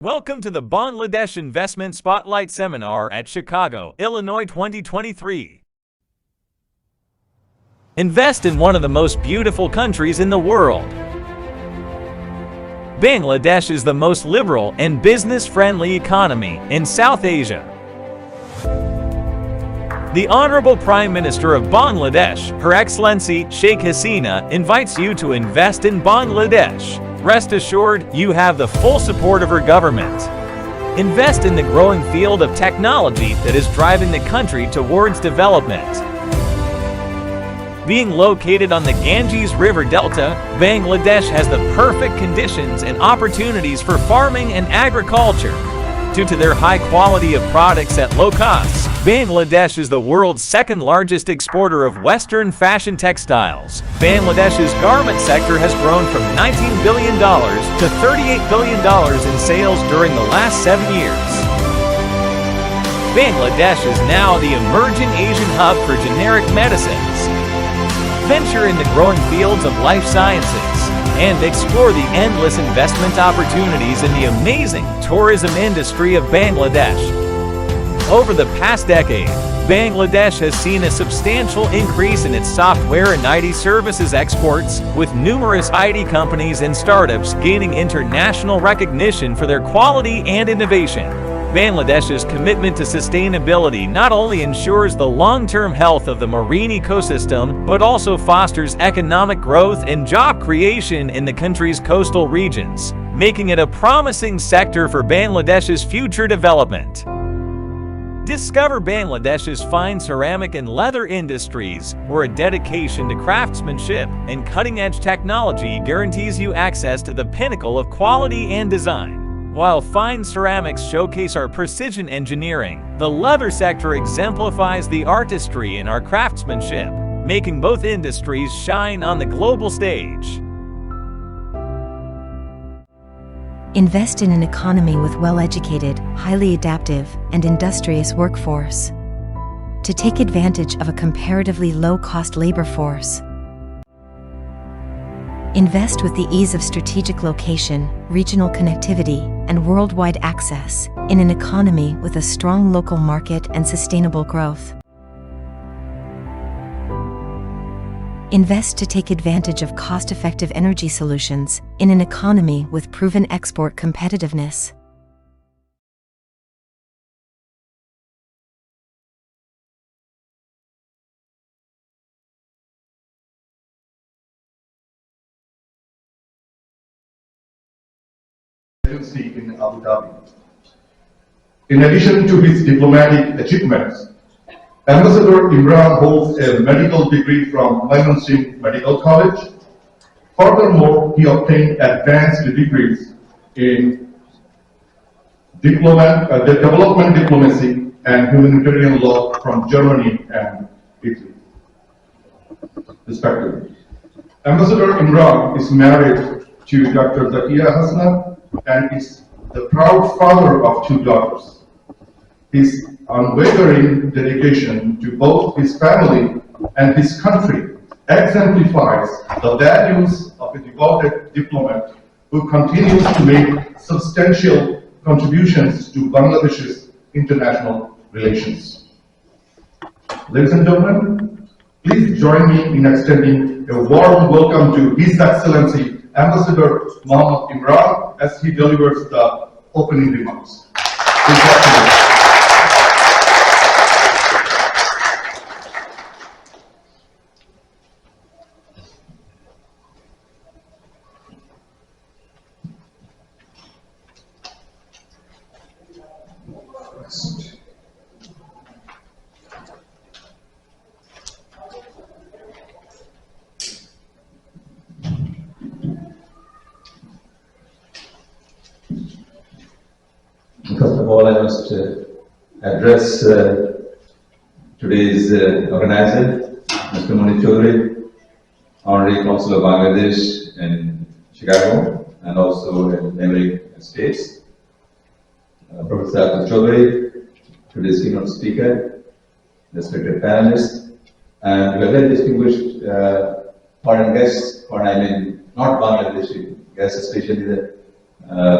Welcome to the Bangladesh Investment Spotlight Seminar at Chicago, Illinois 2023. Invest in one of the most beautiful countries in the world. Bangladesh is the most liberal and business-friendly economy in South Asia. The Honorable Prime Minister of Bangladesh, Her Excellency Sheikh Hasina, invites you to invest in Bangladesh. Rest assured, you have the full support of her government. Invest in the growing field of technology that is driving the country towards development. Being located on the Ganges River Delta, Bangladesh has the perfect conditions and opportunities for farming and agriculture. Due to their high quality of products at low costs, Bangladesh is the world's second-largest exporter of Western fashion textiles. Bangladesh's garment sector has grown from $19 billion to $38 billion in sales during the last 7 years. Bangladesh is now the emerging Asian hub for generic medicines. Venture in the growing fields of life sciences and explore the endless investment opportunities in the amazing tourism industry of Bangladesh. Over the past decade, Bangladesh has seen a substantial increase in its software and IT services exports, with numerous IT companies and startups gaining international recognition for their quality and innovation. Bangladesh's commitment to sustainability not only ensures the long-term health of the marine ecosystem, but also fosters economic growth and job creation in the country's coastal regions, making it a promising sector for Bangladesh's future development. Discover Bangladesh's fine ceramic and leather industries, where a dedication to craftsmanship and cutting-edge technology guarantees you access to the pinnacle of quality and design. While fine ceramics showcase our precision engineering, the leather sector exemplifies the artistry in our craftsmanship, making both industries shine on the global stage. Invest in an economy with well-educated, highly adaptive, and industrious workforce. To take advantage of a comparatively low-cost labor force. Invest with the ease of strategic location, regional connectivity, and worldwide access in an economy with a strong local market and sustainable growth. Invest to take advantage of cost-effective energy solutions in an economy with proven export competitiveness. Agency in Abu Dhabi. In addition to his diplomatic achievements, Ambassador Imran holds a medical degree from Mymensingh Medical College. Furthermore, he obtained advanced degrees in development diplomacy and humanitarian law from Germany and Italy, respectively. Ambassador Imran is married to Dr. Zakia Hasna and is the proud father of 2 daughters. His unwavering dedication to both his family and his country exemplifies the values of a devoted diplomat who continues to make substantial contributions to Bangladesh's international relations. Ladies and gentlemen, please join me in extending a warm welcome to His Excellency Ambassador Mohammad Imran as he delivers the opening remarks. First of all, I must address today's organizer, Mr. Munir Chaudhry, Honorary Consul of Bangladesh in Chicago and also in neighboring states, Professor Atul Chaudhry, today's keynote speaker, respected panelists, and very distinguished foreign guests, not Bangladeshi guests, especially the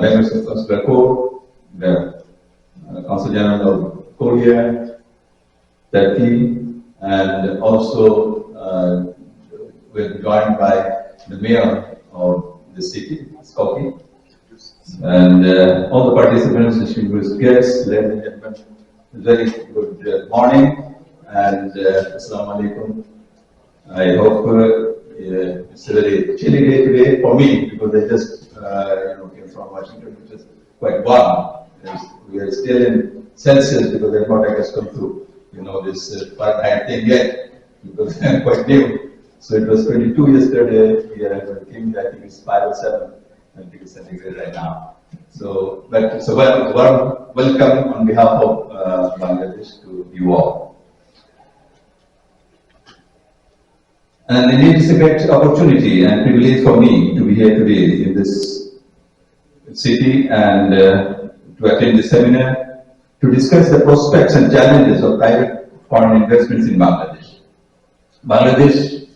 members of Consular Corps, the Consul General of Korea, Turkey, and also we're joined by the mayor of the city, Skopje, and all the participants, distinguished guests, ladies and gentlemen. Very good morning and Assalamu alaikum. I hope it's a very chilly day today for me because I just came from Washington, which is quite warm. We are still in Celsius because I'm not accustomed to this Fahrenheit thing yet because I'm quite new. So it was 22 yesterday. Here I think I think it's 5 or 7. I think it's centigrade right now. So, welcome on behalf of Bangladesh to you all. And it is a great opportunity and privilege for me to be here today in this city and to attend this seminar to discuss the prospects and challenges of private foreign investments in Bangladesh. Bangladesh,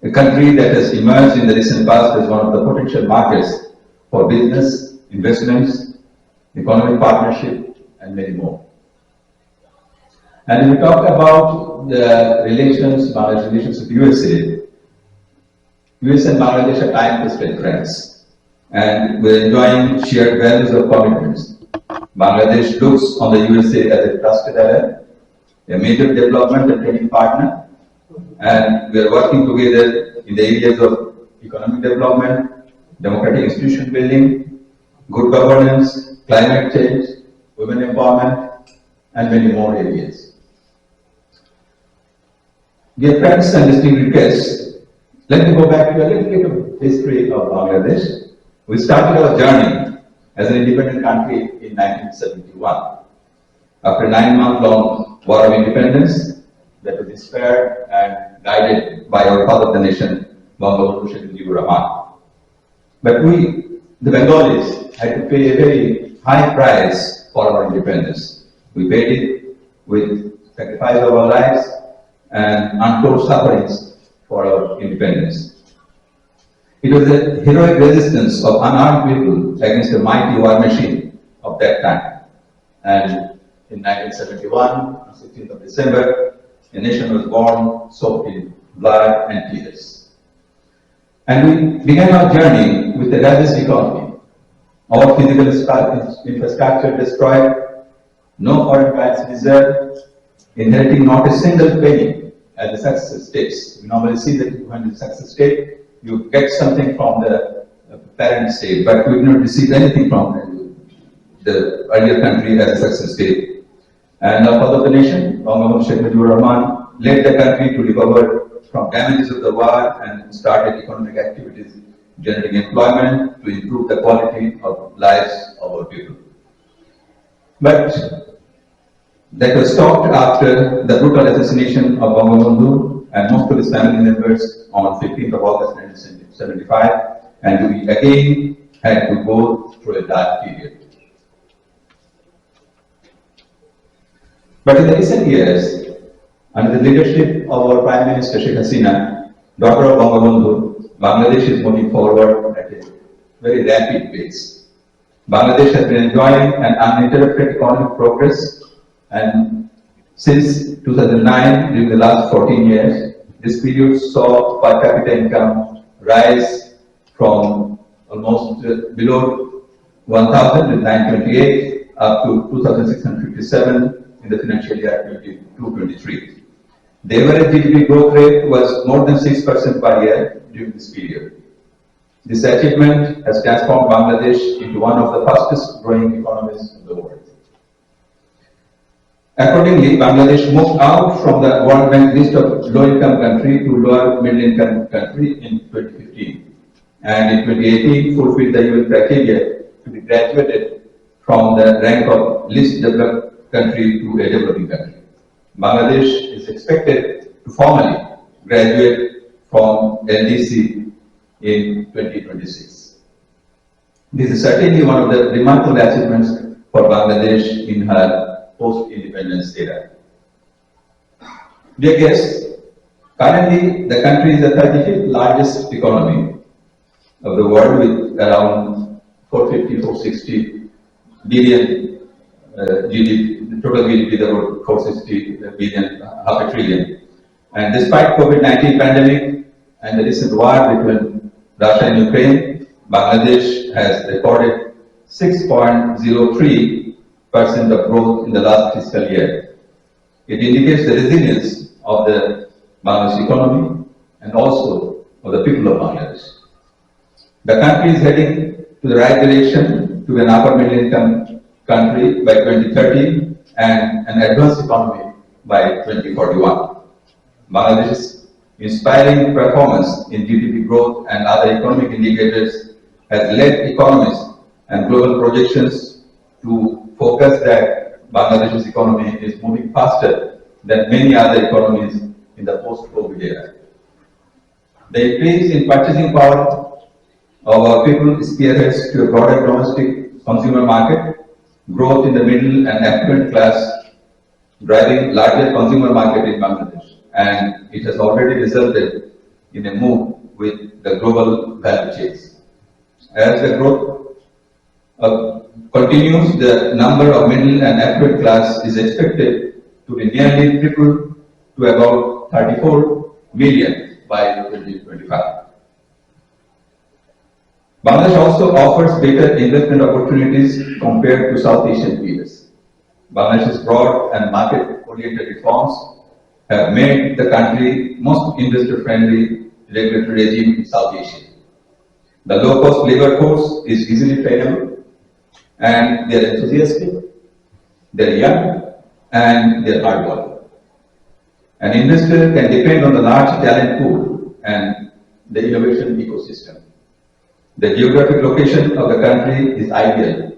a country that has emerged in the recent past as one of the potential markets for business, investments, economic partnership, and many more. And when we talk about the relations, Bangladesh relations with USA, US and Bangladesh are time-tested friends, and we're enjoying shared values of commitments. Bangladesh looks on the USA as a trusted ally, a major development and trading partner, and we are working together in the areas of economic development, democratic institution building, good governance, climate change, women empowerment, and many more areas. Dear friends and distinguished guests, let me go back to a little bit of history of Bangladesh. We started our journey as an independent country in 1971. After a 9-month-long war of independence that was inspired and guided by our father of the nation, Bangabandhu Sheikh Mujibur Rahman. But we, the Bengalis, had to pay a very high price for our independence. We paid it with sacrifice of our lives and untold sufferings for our independence. It was a heroic resistance of unarmed people against the mighty war machine of that time. And in 1971, on 16th of December, a nation was born soaked in blood and tears. And we began our journey with a ravaged economy. Our physical infrastructure destroyed, no foreign clients reserved, inheriting not a single penny as a success state. We normally see that when you success state, you get something from the parent state, but we did not receive anything from the earlier country as a success state. And our father of the nation, Bangabandhu Sheikh Mujibur Rahman, led the country to recover from damages of the war and started economic activities, generating employment to improve the quality of lives of our people. But that was stopped after the brutal assassination of Bangabandhu and most of his family members on 15th of August 1975, and we again had to go through a dark period. But in the recent years, under the leadership of our Prime Minister Sheikh Hasina, daughter of Bangabandhu, Bangladesh is moving forward at a very rapid pace. Bangladesh has been enjoying an uninterrupted economic progress, and since 2009, during the last 14 years, this period saw per capita income rise from almost below 1,000 in 1928 up to 2,657 in the financial year 22-23. The average GDP growth rate was more than 6% per year during this period. This achievement has transformed Bangladesh into one of the fastest growing economies in the world. Accordingly, Bangladesh moved out from the World Bank list of low-income country to lower middle-income country in 2015, and in 2018 fulfilled the UN criteria to be graduated from the rank of least developed country to a developing country. Bangladesh is expected to formally graduate from LDC in 2026. This is certainly one of the remarkable achievements for Bangladesh in her post-independence era. Dear guests, currently the country is the 35th largest economy of the world with around $450–460 billion GDP, the total GDP is about 460 billion, half a trillion. And despite COVID-19 pandemic and the recent war between Russia and Ukraine, Bangladesh has recorded 6.03% of growth in the last fiscal year. It indicates the resilience of the Bangladesh economy and also of the people of Bangladesh. The country is heading to the right direction to an upper middle income country by 2030 and an advanced economy by 2041. Bangladesh's inspiring performance in GDP growth and other economic indicators has led economists and global projections to focus that Bangladesh's economy is moving faster than many other economies in the post-COVID era. The increase in purchasing power of our people spearheads to a broader domestic consumer market, growth in the middle and affluent class, driving larger consumer market in Bangladesh, and it has already resulted in a move with the global value chains. As the growth continues, the number of middle and affluent class is expected to be nearly triple to about 34 million by 2025. Bangladesh also offers better investment opportunities compared to South Asian peers. Bangladesh's broad and market-oriented reforms have made the country most investor-friendly regulatory regime in South Asia. The low-cost labor force is easily trainable, and they are enthusiastic, they are young, and they are hardworking. An investor can depend on the large talent pool and the innovation ecosystem. The geographic location of the country is ideal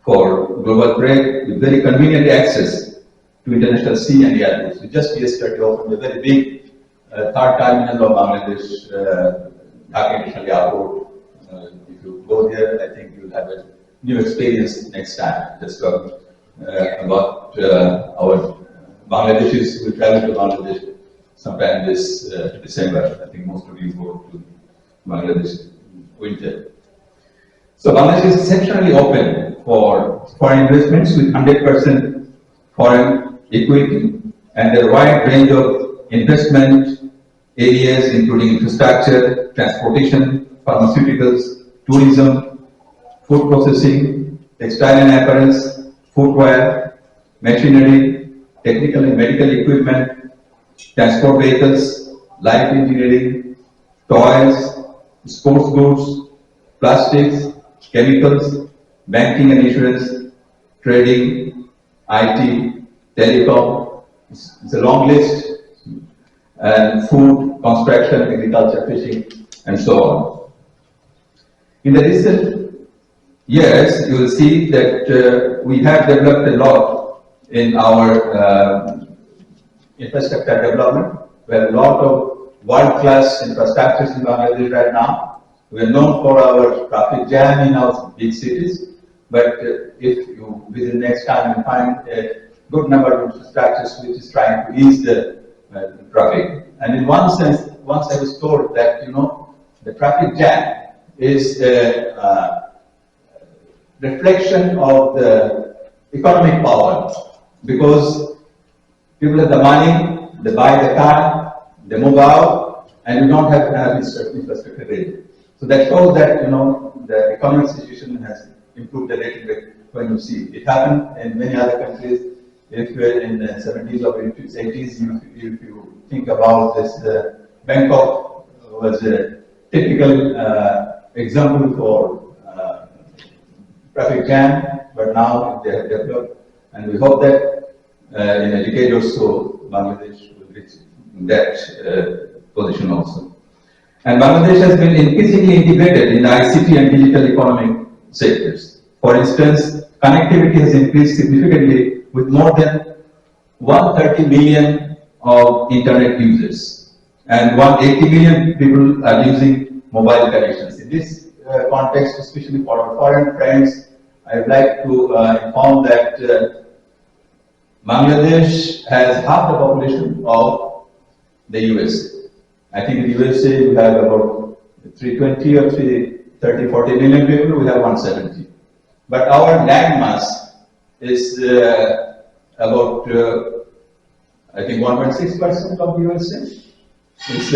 for global trade with very convenient access to international sea and air routes. We just yesterday opened a very big third terminal of Bangladesh, Dhaka International Airport. If you go there, I think you'll have a new experience next time. Just talk about our Bangladeshis who travel to Bangladesh sometime this December. I think most of you go to Bangladesh winter. So Bangladesh is exceptionally open for foreign investments with 100% foreign equity and a wide range of investment areas including infrastructure, transportation, pharmaceuticals, tourism, food processing, textile and apparels, footwear, machinery, technical and medical equipment, transport vehicles, light engineering, toys, sports goods, plastics, chemicals, banking and insurance, trading, IT, telecom. It's a long list, and food, construction, agriculture, fishing, and so on. In the recent years, you will see that we have developed a lot in our infrastructure development. We have a lot of world-class infrastructures in Bangladesh right now. We are known for our traffic jam in our big cities, but if you visit next time and find a good number of infrastructures which is trying to ease the traffic. And in one sense, once I was told that, the traffic jam is a reflection of the economic power, because people have the money, they buy the car, they move out, and you don't have enough infrastructure ready. So that shows that, the economic situation has improved a little bit when you see. It happened in many other countries. If you're in the 70s or 80s, if you think about this, Bangkok was a typical example for traffic jam, but now they have developed, and we hope that in a decade or so, Bangladesh will reach that position also. And Bangladesh has been increasingly integrated in the ICT and digital economic sectors. For instance, connectivity has increased significantly with more than 130 million of internet users, and 180 million people are using mobile connections. In this context, especially for our foreign friends, I would like to inform that Bangladesh has half the population of the US. I think in the USA we have about 320 or 330, 40 million people, we have 170. but our land mass is about, I think 1.6% of the USA. It's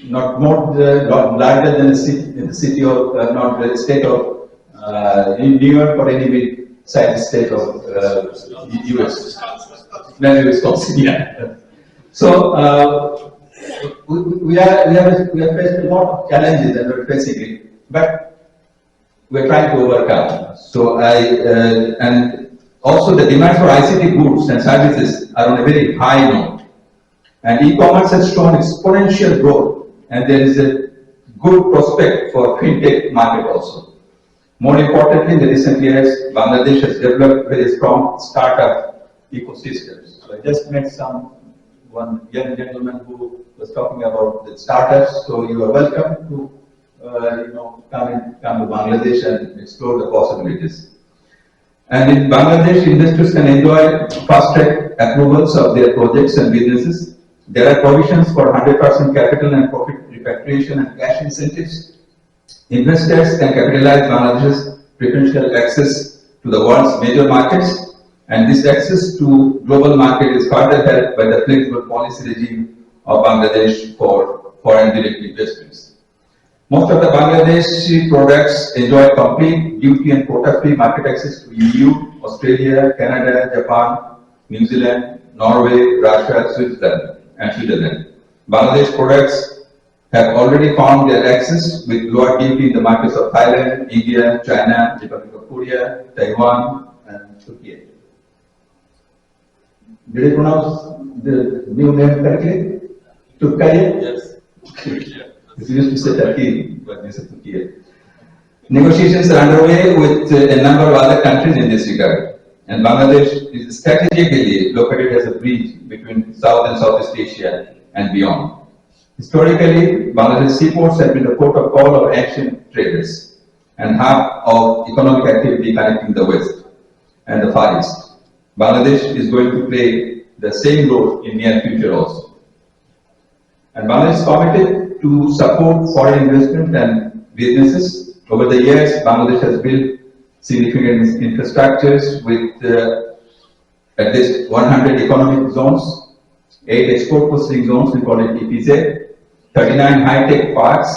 not more, not larger than the city of, not the state of in New York or any big-sized state of US. Maybe Wisconsin, yeah. So we have faced a lot of challenges that we're facing it, but we're trying to overcome. So and also the demand for ICT goods and services are on a very high note, and e-commerce has shown exponential growth, and there is a good prospect for fintech market also. More importantly, in the recent years, Bangladesh has developed very strong startup ecosystems. So I just met one young gentleman who was talking about the startups. So you are welcome to come to Bangladesh and explore the possibilities. And in Bangladesh, investors can enjoy fast-track approvals of their projects and businesses. There are provisions for 100% capital and profit repatriation and cash incentives. Investors can capitalize Bangladesh's preferential access to the world's major markets, and this access to global market is further helped by the flexible policy regime of Bangladesh for foreign direct investments. Most of the Bangladeshi products enjoy complete duty and quota-free market access to EU, Australia, Canada, Japan, New Zealand, Norway, Russia, Switzerland, and Switzerland. Bangladesh products have already found their access with lower duty in the markets of Thailand, India, China, Republic of Korea, Taiwan, and Turkey. Did I pronounce the new name correctly? Turkey? Yes. It's used to say Turkey, but this is Turkey. Negotiations are underway with a number of other countries in this regard, and Bangladesh is strategically located as a bridge between South and Southeast Asia and beyond. Historically, Bangladesh seaports have been the port of call of ancient traders and hub of economic activity connecting the West and the Far East. Bangladesh is going to play the same role in near future also. And Bangladesh is committed to support foreign investment and businesses. Over the years, Bangladesh has built significant infrastructures with at least 100 economic zones, 8 export processing zones, we call it EPZ, 39 high-tech parks,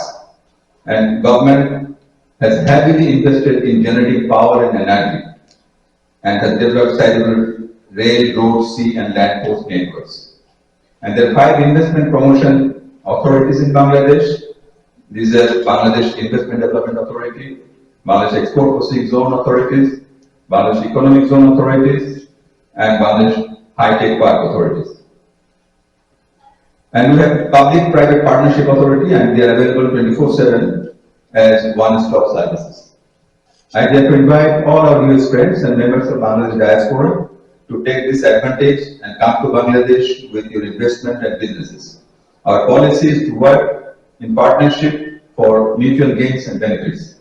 and government has heavily invested in generating power and energy, and has developed sizable rail, road, sea, and land port networks. And there are 5 investment promotion authorities in Bangladesh. These are Bangladesh Investment Development Authority, Bangladesh Export Processing Zone Authorities, Bangladesh Economic Zone Authorities, and Bangladesh High-Tech Park Authorities. And we have Public-Private Partnership Authority, and they are available 24/7 as one-stop services. I therefore invite all our US friends and members of Bangladesh diaspora to take this advantage and come to Bangladesh with your investment and businesses. Our policy is to work in partnership for mutual gains and benefits.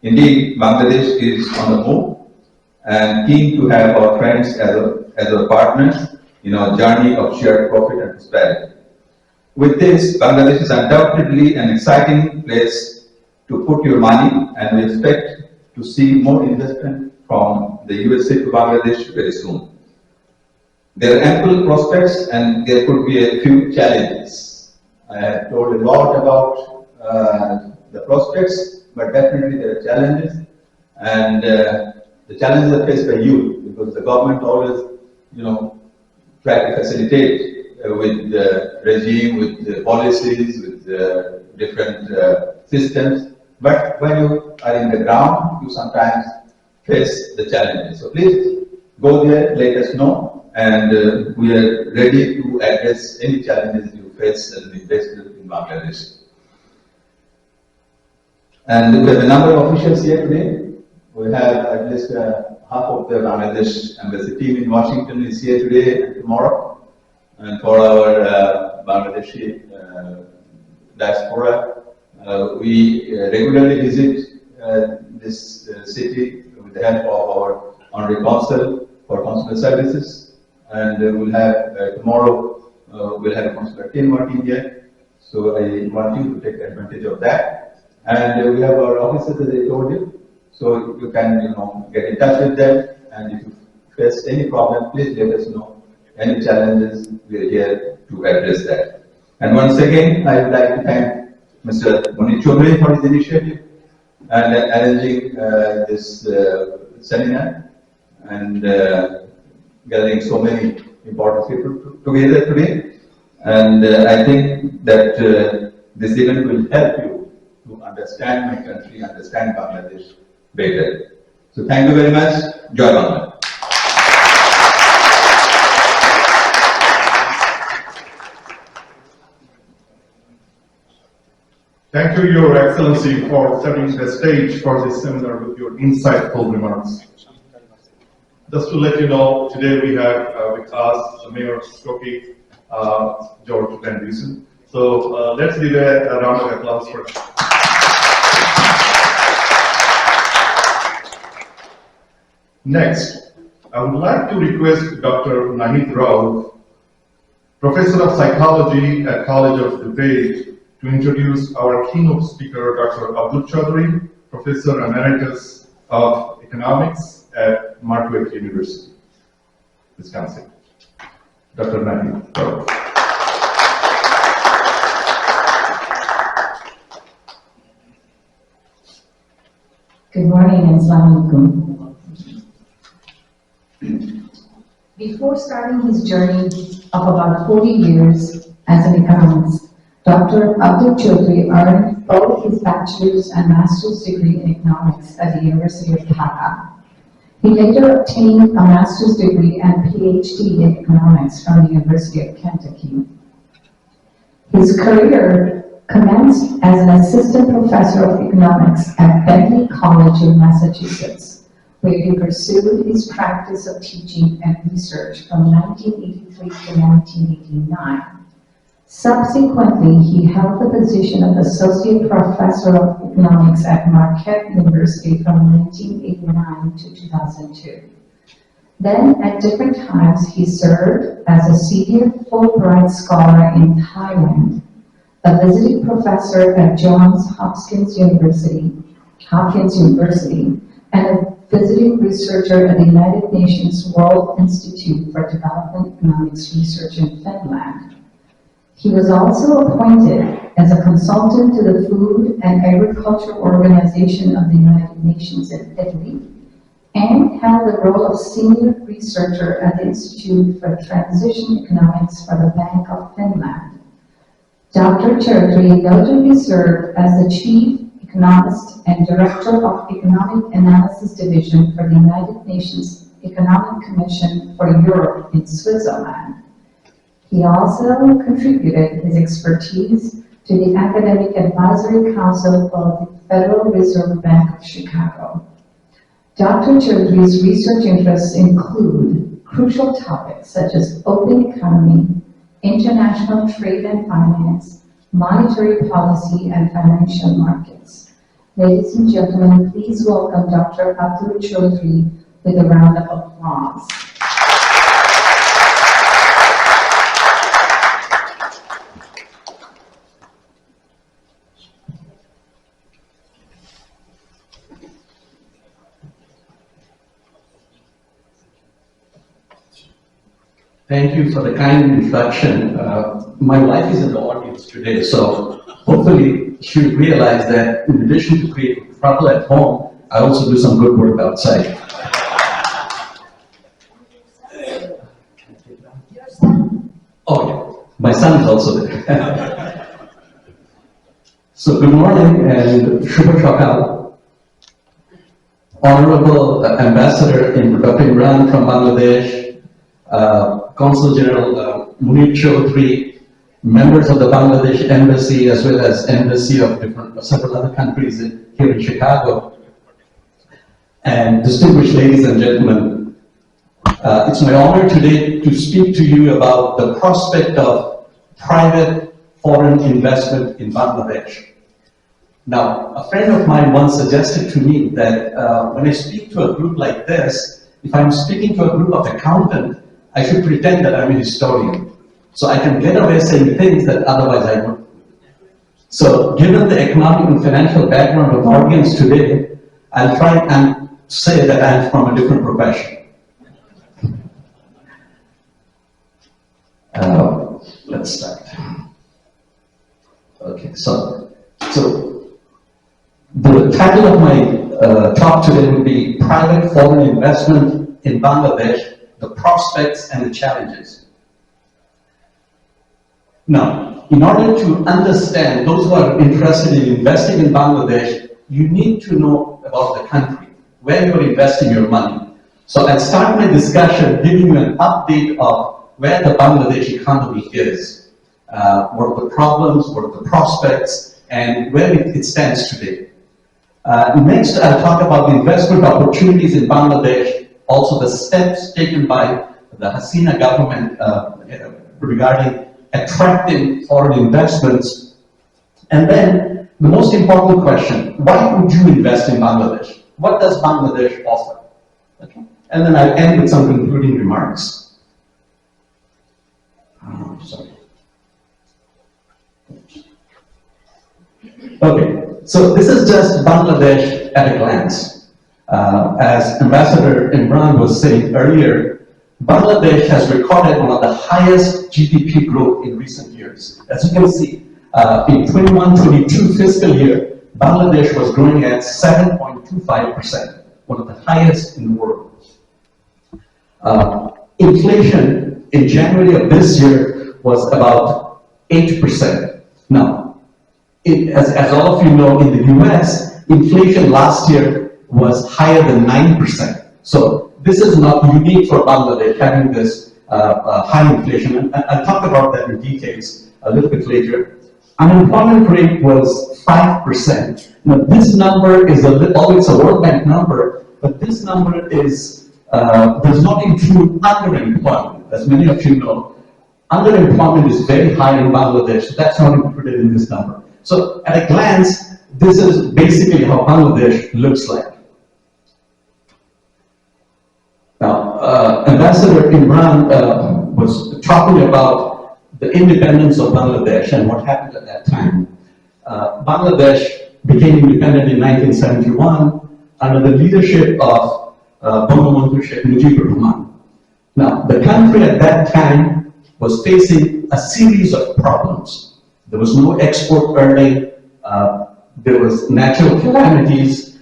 Indeed, Bangladesh is on the move and keen to have our friends as our partners in our journey of shared profit and prosperity. With this, Bangladesh is undoubtedly an exciting place to put your money, and we expect to see more investment from the USA to Bangladesh very soon. There are ample prospects, and there could be a few challenges. I have told a lot about the prospects, but definitely there are challenges, and the challenges are faced by you, because the government always, try to facilitate with the regime, with the policies, with the different systems. But when you are in the ground, you sometimes face the challenges. So please go there, let us know, and we are ready to address any challenges you face as an investor in Bangladesh. And we have a number of officials here today. We have at least half of the Bangladesh embassy team in Washington is here today and tomorrow. And for our Bangladeshi diaspora, we regularly visit this city with the help of our honorary consul for consular services, and we'll have tomorrow we'll have a consular team working here. So I want you to take advantage of that. And we have our offices, as I told you, So you can, get in touch with them, and if you face any problem, please let us know. Any challenges, we are here to address that. And once again, I would like to thank Mr. Munir Choudhury for his initiative and arranging this seminar and gathering so many important people together today. And I think that this event will help you to understand my country, understand Bangladesh better. So thank you very much. Joy Bangla. Thank you, Your Excellency, for setting the stage for this seminar with your insightful remarks. Just to let you know, today we have with us the Mayor of Skopje, George Van Dusen. So let's give a round of applause for him. Next, I would like to request Dr. Nahid Rao, Professor of Psychology at College of Debate, to introduce our keynote speaker, Dr. Abdul Choudhury, Professor Emeritus of Economics at Marquette University, Wisconsin. Dr. Nahid Rao. Good morning and Assalamu alaikum. Before starting his journey of about 40 years as an economist, Dr. Abdul Choudhury earned both his bachelor's and master's degree in economics at the University of Dhaka. He later obtained a master's degree and PhD in economics from the University of Kentucky. His career commenced as an assistant professor of economics at Bentley College in Massachusetts, where he pursued his practice of teaching and research from 1983 to 1989. Subsequently, he held the position of Associate Professor of Economics at Marquette University from 1989 to 2002. Then, at different times, he served as a Senior Fulbright Scholar in Thailand, a visiting professor at Johns Hopkins University, and a visiting researcher at the United Nations World Institute for Development Economics Research in Finland. He was also appointed as a consultant to the Food and Agriculture Organization of the United Nations in Italy, and held the role of senior researcher at the Institute for Transition Economics for the Bank of Finland. Dr. Choudhury notably served as the Chief Economist and Director of Economic Analysis Division for the United Nations Economic Commission for Europe in Switzerland. He also contributed his expertise to the Academic Advisory Council of the Federal Reserve Bank of Chicago. Dr. Choudhury's research interests include crucial topics such as open economy, international trade and finance, monetary policy, and financial markets. Ladies and gentlemen, please welcome Dr. Abdul Choudhury with a round of applause. Thank you for the kind introduction. My wife is in the audience today, so hopefully she'll realize that in addition to creating trouble at home, I also do some good work outside. Oh yeah, my son is also there. So good morning and Shubha Shakal. Honorable Ambassador Dr. Imran from Bangladesh, Consul General Munir Choudhury, members of the Bangladesh Embassy as well as Embassy of several other countries here in Chicago, and distinguished ladies and gentlemen, it's my honor today to speak to you about the prospect of private foreign investment in Bangladesh. Now, a friend of mine once suggested to me that when I speak to a group like this, if I'm speaking to a group of accountants, I should pretend that I'm a historian, so I can get away saying things that otherwise I wouldn't. So, given the economic and financial background of the audience today, I'll try and say that I'm from a different profession. Let's start. Okay, so the title of my talk today would be Private Foreign Investment in Bangladesh, the Prospects and the Challenges. Now, in order to understand, those who are interested in investing in Bangladesh, you need to know about the country, where you're investing your money. So I'll start my discussion giving you an update of where the Bangladesh economy is, what are the problems, what are the prospects, and where it stands today. Next, I'll talk about the investment opportunities in Bangladesh, also the steps taken by the Hasina government regarding attracting foreign investments. And then, the most important question, why would you invest in Bangladesh? What does Bangladesh offer? Okay. And then I'll end with some concluding remarks. Sorry. Okay, so this is just Bangladesh at a glance. As Ambassador Imran was saying earlier, Bangladesh has recorded one of the highest GDP growth in recent years. As you can see, in 21-22 fiscal year, Bangladesh was growing at 7.25%, one of the highest in the world. Inflation in January of this year was about 8%. Now, as all of you know, in the US, inflation last year was higher than 9%. So this is not unique for Bangladesh having this high inflation, and I'll talk about that in details a little bit later. Unemployment rate was 5%. Now this number is it's a World Bank number, but this number is does not include underemployment. As many of you know, underemployment is very high in Bangladesh, so that's not included in this number. So at a glance, this is basically how Bangladesh looks like. Now, Ambassador Imran was talking about the independence of Bangladesh and what happened at that time. Bangladesh became independent in 1971 under the leadership of Bangabandhu Sheikh Mujibur Rahman. Now, the country at that time was facing a series of problems. There was no export earning, there was natural calamities,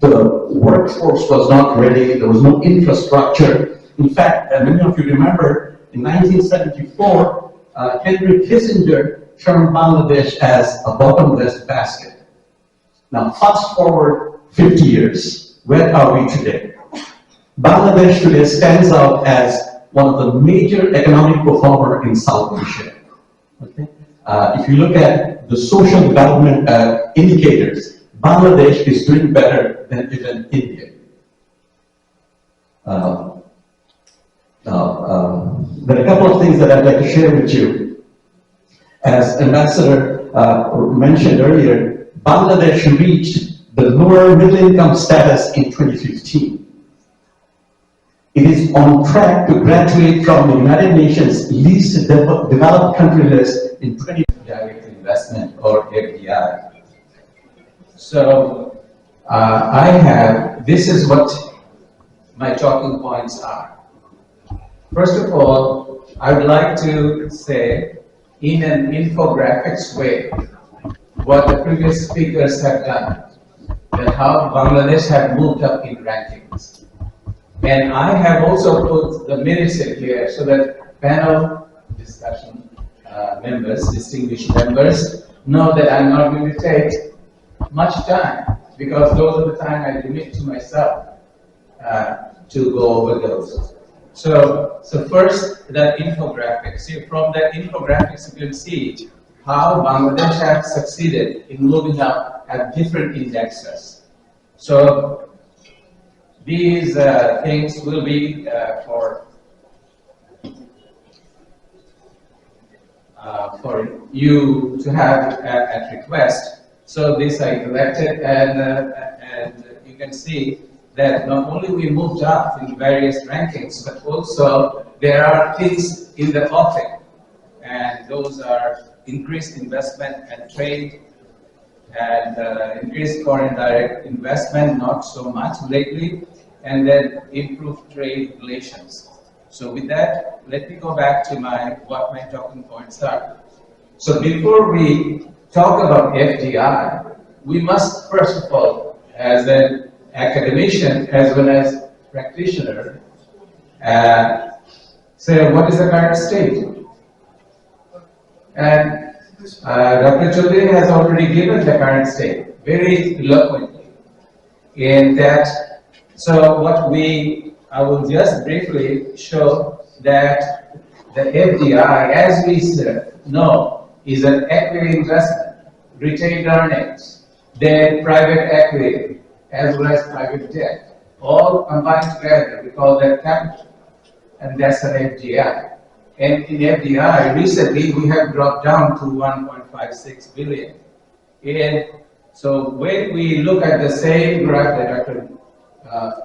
the workforce was not ready, there was no infrastructure. In fact, many of you remember, in 1974, Henry Kissinger termed Bangladesh as a bottomless basket. Now, fast forward 50 years, where are we today? Bangladesh today stands out as one of the major economic performers in South Asia. Okay? If you look at the social development indicators, Bangladesh is doing better than even India. There are a couple of things that I'd like to share with you. As Ambassador mentioned earlier, Bangladesh reached the lower middle income status in 2015. It is on track to graduate from the United Nations least developed country list in 2020. Direct investment, or FDI. So, this is what my talking points are. First of all, I would like to say, in an infographics way, what the previous speakers have done, and how Bangladesh have moved up in rankings. And I have also put the minutes in here so that panel discussion members, distinguished members, know that I'm not going to take much time, because those are the time I limit to myself to go over those. So first, that infographic. See, from that infographics, you can see how Bangladesh has succeeded in moving up at different indexes. So these things will be for you to have at request. So this I collected, and you can see that not only we moved up in various rankings, but also there are things in the offing, and those are increased investment and trade, and increased foreign direct investment, not so much lately, and then improved trade relations. So with that, let me go back to what my talking points are. So before we talk about FDI, we must first of all, as an academician as well as practitioner, say what is the current state. And Dr. Chaudhary has already given the current state very eloquently in that. So I will just briefly show that the FDI, as we know, is an equity investment, retained earnings, then private equity, as well as private debt, all combined together. We call that capital, and that's an FDI. And in FDI, recently we have dropped down to 1.56 billion. And so when we look at the same graph that Dr.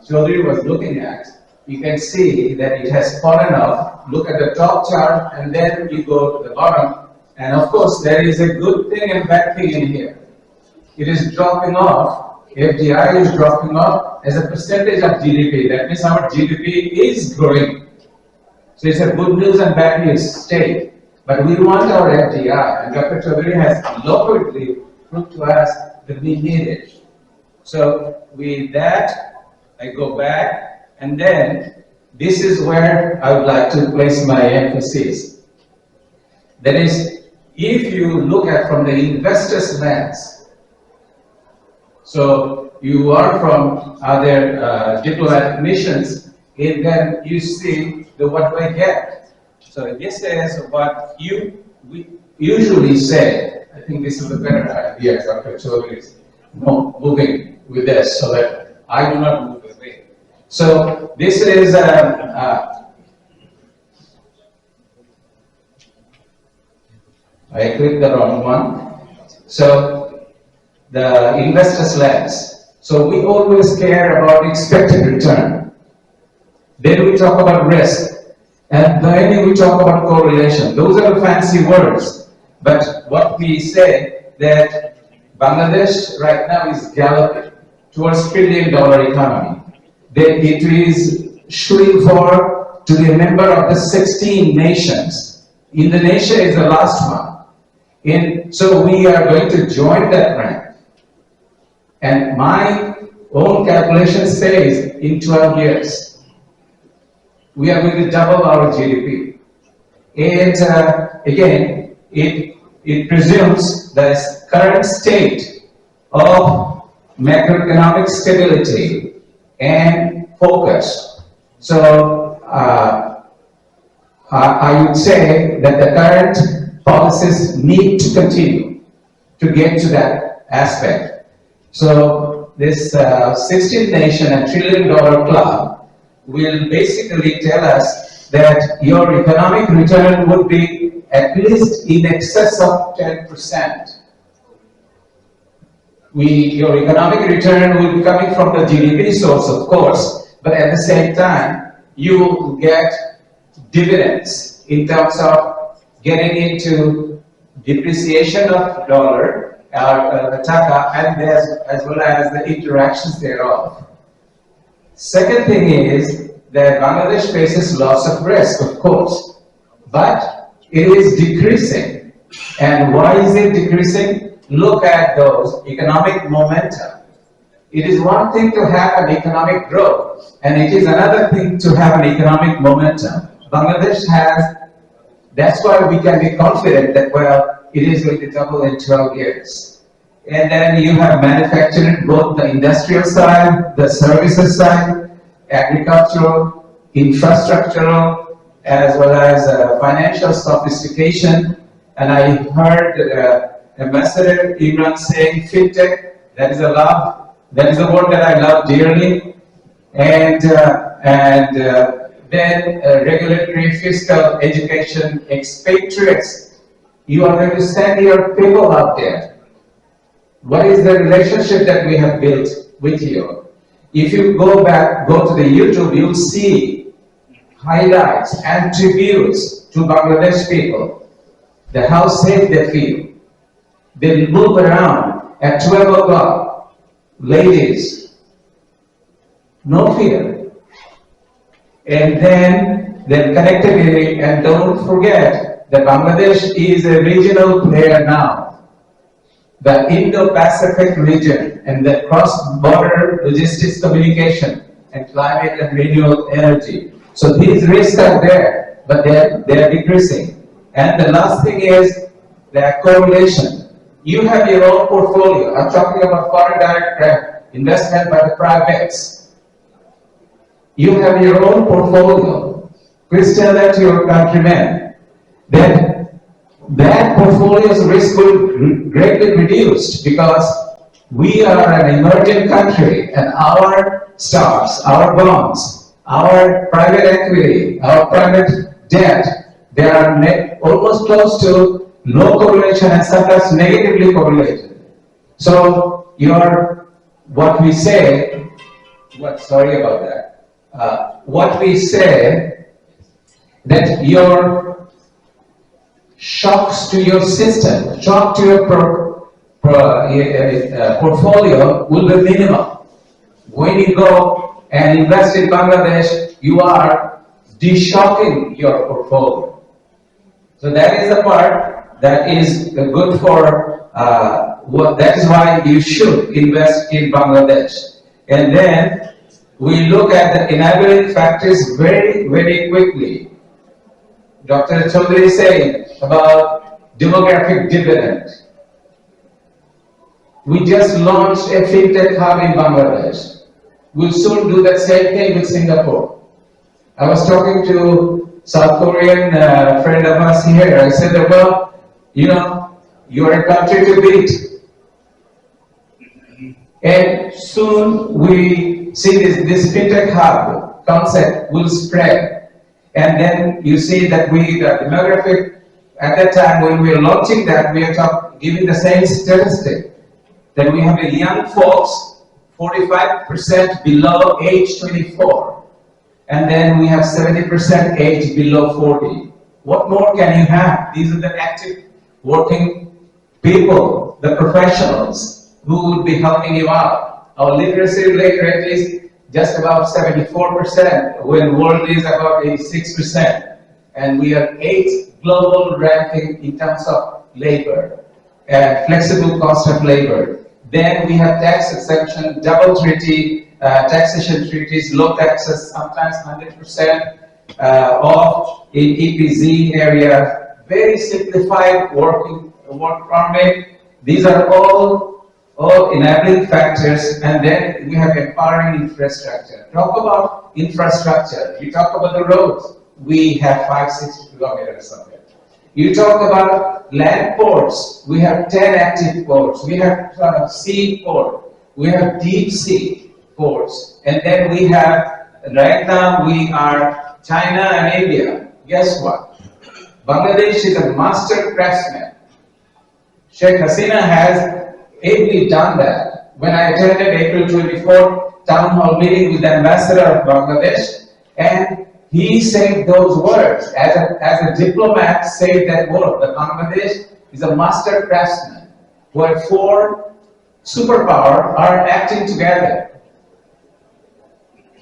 Chaudhary was looking at, you can see that it has fallen off. Look at the top chart, and then you go to the bottom. And of course, there is a good thing and bad thing in here. It is dropping off. FDI is dropping off as a percentage of GDP. That means our GDP is growing. So it's a good news and bad news state. But we want our FDI, and Dr. Chaudhary has eloquently proved to us that we need it. So with that, I go back, and then this is where I would like to place my emphasis. That is, if you look at from the investor's lens, so you are from other diplomatic missions, and then you see what do I get. So this is what we usually say. I think this is a better idea, Dr. Chaudhary is moving with this so that I do not move away. So this is I clicked the wrong one. So the investor's lens. So we always care about expected return. Then we talk about risk. And then we talk about correlation. Those are the fancy words. But what we say that Bangladesh right now is galloping towards $1 trillion economy. That it is shooting for to be a member of the 16 nations. Indonesia is the last one. And so we are going to join that rank. And my own calculation says in 12 years, we are going to double our GDP. And again, it presumes the current state of macroeconomic stability and focus. So I would say that the current policies need to continue to get to that aspect. So this 16 nation and $1 trillion club will basically tell us that your economic return would be at least in excess of 10%. Your economic return will be coming from the GDP source, of course, but at the same time, you will get dividends in terms of getting into depreciation of dollar, taka, and as well as the interactions thereof. Second thing is that Bangladesh faces loss of risk, of course, but it is decreasing. And why is it decreasing? Look at those economic momentum. It is one thing to have an economic growth, and it is another thing to have an economic momentum. Bangladesh has, that's why we can be confident that, well, it is going to double in 12 years. And then you have manufacturing, both the industrial side, the services side, agricultural, infrastructural, as well as financial sophistication. And I heard Ambassador Imran saying fintech. That is a word that I love dearly. And then regulatory, fiscal, education, expatriates. You are going to send your people out there. What is the relationship that we have built with you? If you go to the YouTube, you'll see highlights and tributes to Bangladesh people, how safe they feel. They move around at 12 o'clock, ladies, no fear. And then connectivity, and don't forget that Bangladesh is a regional player now. The Indo-Pacific region and the cross-border logistics communication and climate and renewable energy. So these risks are there, but they're decreasing. And the last thing is the correlation. You have your own portfolio. I'm talking about foreign direct investment by the privates. You have your own portfolio. Please tell that to your countrymen that portfolio's risk will greatly reduced because we are an emerging country and our stocks, our bonds, our private equity, our private debt, they are almost close to no correlation and sometimes negatively correlated. So what we say, sorry about that. What we say that your shocks to your system, shock to your portfolio will be minimal. When you go and invest in Bangladesh, you are de-shocking your portfolio. So that is the part that is good for, that is why you should invest in Bangladesh. And then we look at the enabling factors very, very quickly. Dr. Chaudhary is saying about demographic dividend. We just launched a fintech hub in Bangladesh. We'll soon do the same thing with Singapore. I was talking to South Korean friend of us here. I said, well, you're a country to beat. And soon we see this fintech hub concept will spread. And then you see that the demographic, at that time when we are launching that, we are giving the same statistic, that we have a young folks, 45% below age 24. And then we have 70% age below 40. What more can you have? These are the active working people, the professionals who will be helping you out. Our literacy rate is just about 74%, when world is about 86%. And we are 8th global ranking in terms of labor and flexible cost of labor. Then we have tax exemption, double treaty, taxation treaties, low taxes, sometimes 100% off in EPZ area, very simplified work permit. These are all enabling factors, and then we have empowering infrastructure. Talk about infrastructure. You talk about the roads. We have 560 kilometers of it. You talk about land ports. We have 10 active ports. We have sea port. We have deep sea ports. And then we have, right now we are China and India. Guess what? Bangladesh is a master craftsman. Sheikh Hasina has ably done that. When I attended April 24th town hall meeting with the ambassador of Bangladesh, and he said those words, as a diplomat said that word, that Bangladesh is a master craftsman, where 4 superpowers are acting together.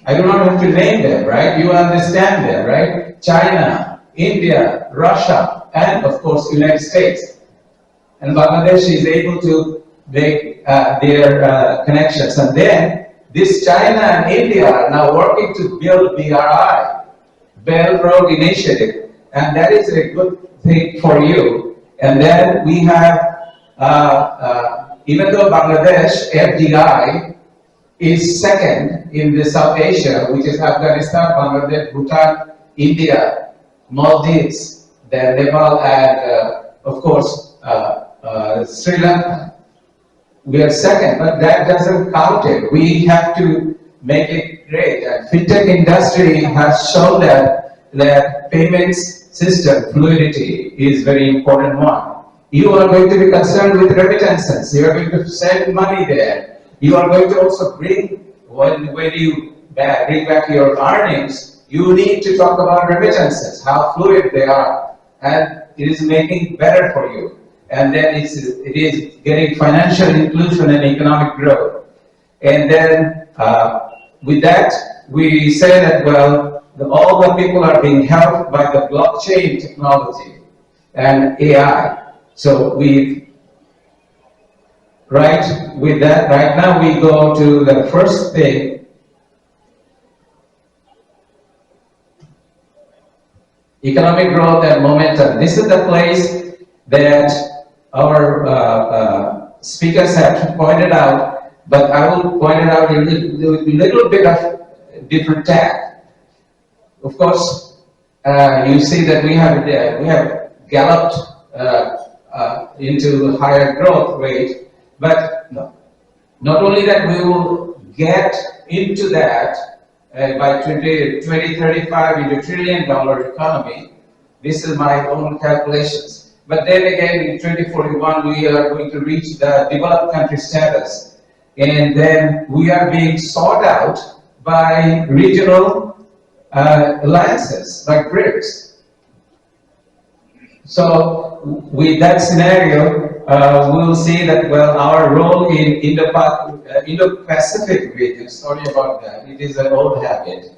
I do not have to name them, right? You understand them, right? China, India, Russia, and of course United States. And Bangladesh is able to make their connections. And then this China and India are now working to build BRI, Belt Road Initiative, and that is a good thing for you. And then we have, even though Bangladesh, FDI, is second in the South Asia, which is Afghanistan, Bangladesh, Bhutan, India, Maldives, then Nepal, and of course, Sri Lanka. We are second, but that doesn't count it. We have to make it great. And fintech industry has shown that payments system fluidity is very important one. You are going to be concerned with remittances. You are going to send money there. You are going to also bring, when you bring back your earnings, you need to talk about remittances, how fluid they are, and it is making better for you. and then it is getting financial inclusion and economic growth. And then with that, we say that, well, all the people are being helped by the blockchain technology and AI. So with that, right now we go to the first thing. Economic growth and momentum. This is the place that our speakers have pointed out, but I will point it out in a little bit of different tack. Of course, you see that we have galloped into higher growth rate, but no. Not only that, we will get into that by 2035 into $1 trillion economy. This is my own calculations. But then again, in 2041, we are going to reach the developed country status. And then we are being sought out by regional alliances, like BRICS. So with that scenario, we'll see that, well, our role in Indo-Pacific region, sorry about that, it is an old habit.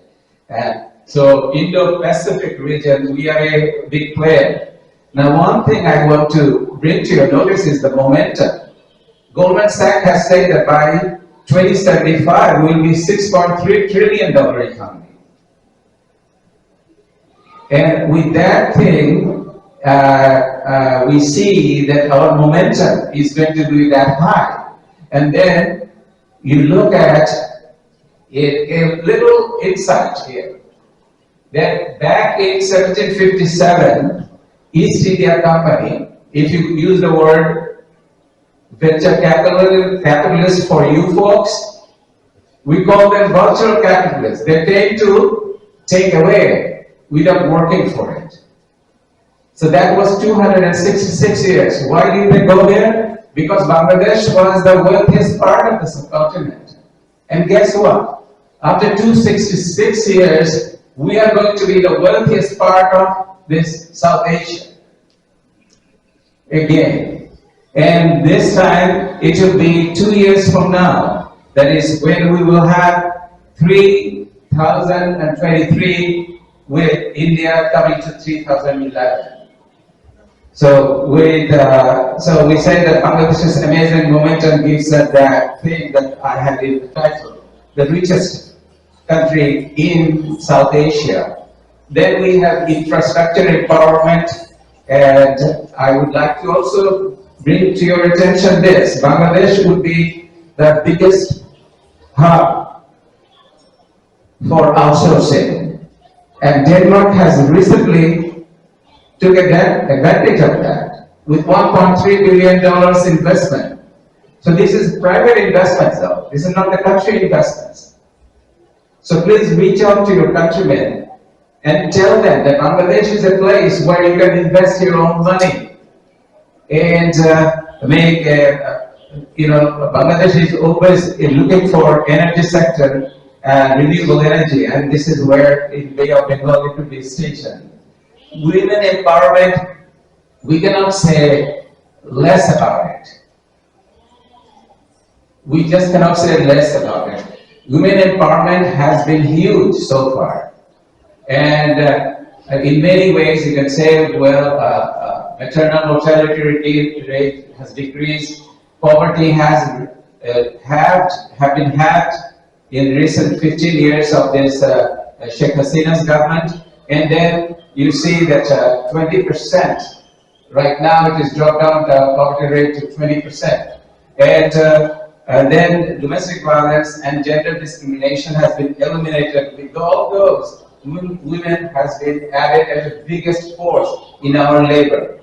So Indo-Pacific region, we are a big player. Now, one thing I want to bring to your notice is the momentum. Goldman Sachs has said that by 2075, we'll be $6.3 trillion economy. And with that thing, we see that our momentum is going to be that high. And then you look at a little insight here, that back in 1757, East India Company, if you use the word venture capitalist for you folks, we call them virtual capitalists. They tend to take away without working for it. So that was 266 years. Why did they go there? Because Bangladesh was the wealthiest part of the subcontinent. And guess what? After 266 years, we are going to be the wealthiest part of this South Asia. Again. And this time, it will be 2 years from now. That is when we will have 3023 with India coming to 3011. So we say that Bangladesh's amazing momentum gives us that thing that I had in the title, the richest country in South Asia. Then we have infrastructure empowerment, and I would like to also bring to your attention this. Bangladesh would be the biggest hub for outsourcing, and Denmark has recently took advantage of that with $1.3 billion investment. So this is private investments though. This is not the country investments. So please reach out to your countrymen and tell them that Bangladesh is a place where you can invest your own money and make, Bangladesh is always looking for energy sector and renewable energy, and this is where in Bay of Bengal it will be stationed. Women empowerment, we cannot say less about it. We just cannot say less about it. Women empowerment has been huge so far. And in many ways you can say, well, maternal mortality rate has decreased, poverty has been halved in recent 15 years of this Sheikh Hasina's government. And then you see that 20%, right now it is dropped down the poverty rate to 20%. And then domestic violence and gender discrimination has been eliminated. With all those, women has been added as the biggest force in our labor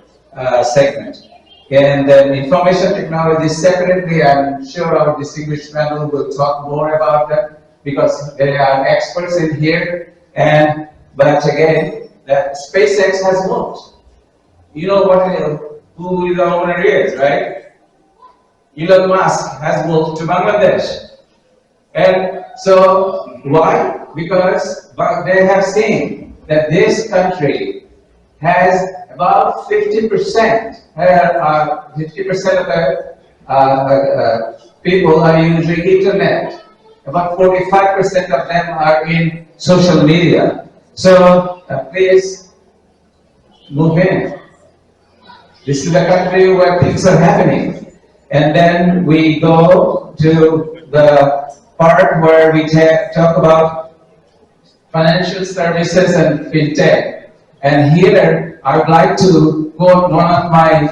segment. And then information technology separately, I'm sure our distinguished panel will talk more about that because they are experts in here. But again, that SpaceX has moved. You know who the owner is, right? Elon Musk has moved to Bangladesh. And so, why? Because they have seen that this country has about 50%. 50% of the people are using internet. About 45% of them are in social media. So please move in. This is the country where things are happening. And then we go to the part where we talk about financial services and fintech. And here I would like to quote one of my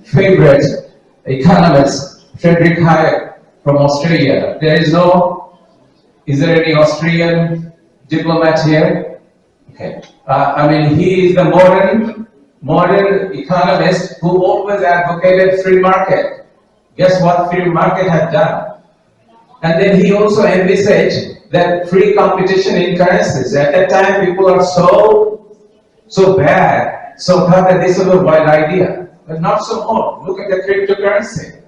favorite economists, Friedrich Hayek from Australia. Is there any Australian diplomat here? Okay. He is the modern economist who always advocated free market. Guess what free market had done? And then he also envisaged that free competition in currencies. At that time, people are so bad, so thought that this was a wild idea. But not so more. Look at the cryptocurrency.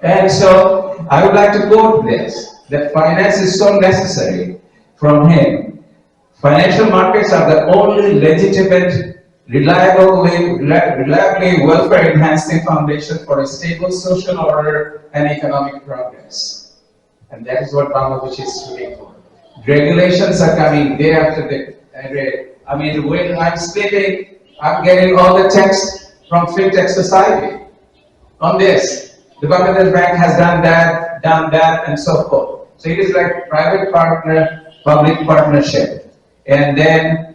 And so I would like to quote this, that finance is so necessary from him. Financial markets are the only legitimate, reliably welfare-enhancing foundation for a stable social order and economic progress. And that is what Bangladesh is shooting for. Regulations are coming day after day. When I'm sleeping, I'm getting all the text from FinTech Society on this. The Bangladesh Bank has done that, and so forth. So it is like private partner, public partnership. And then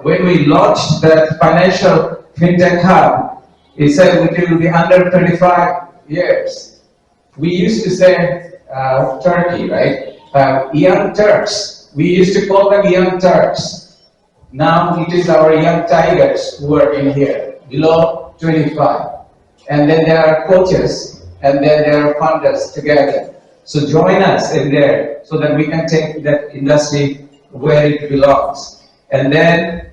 when we launched the financial FinTech Hub, it said it will be under 35 years. We used to say Turkey, right? Young Turks. We used to call them young Turks. Now it is our young tigers who are in here, below 25. And then there are coaches, and then there are funders together. So join us in there so that we can take that industry where it belongs. And then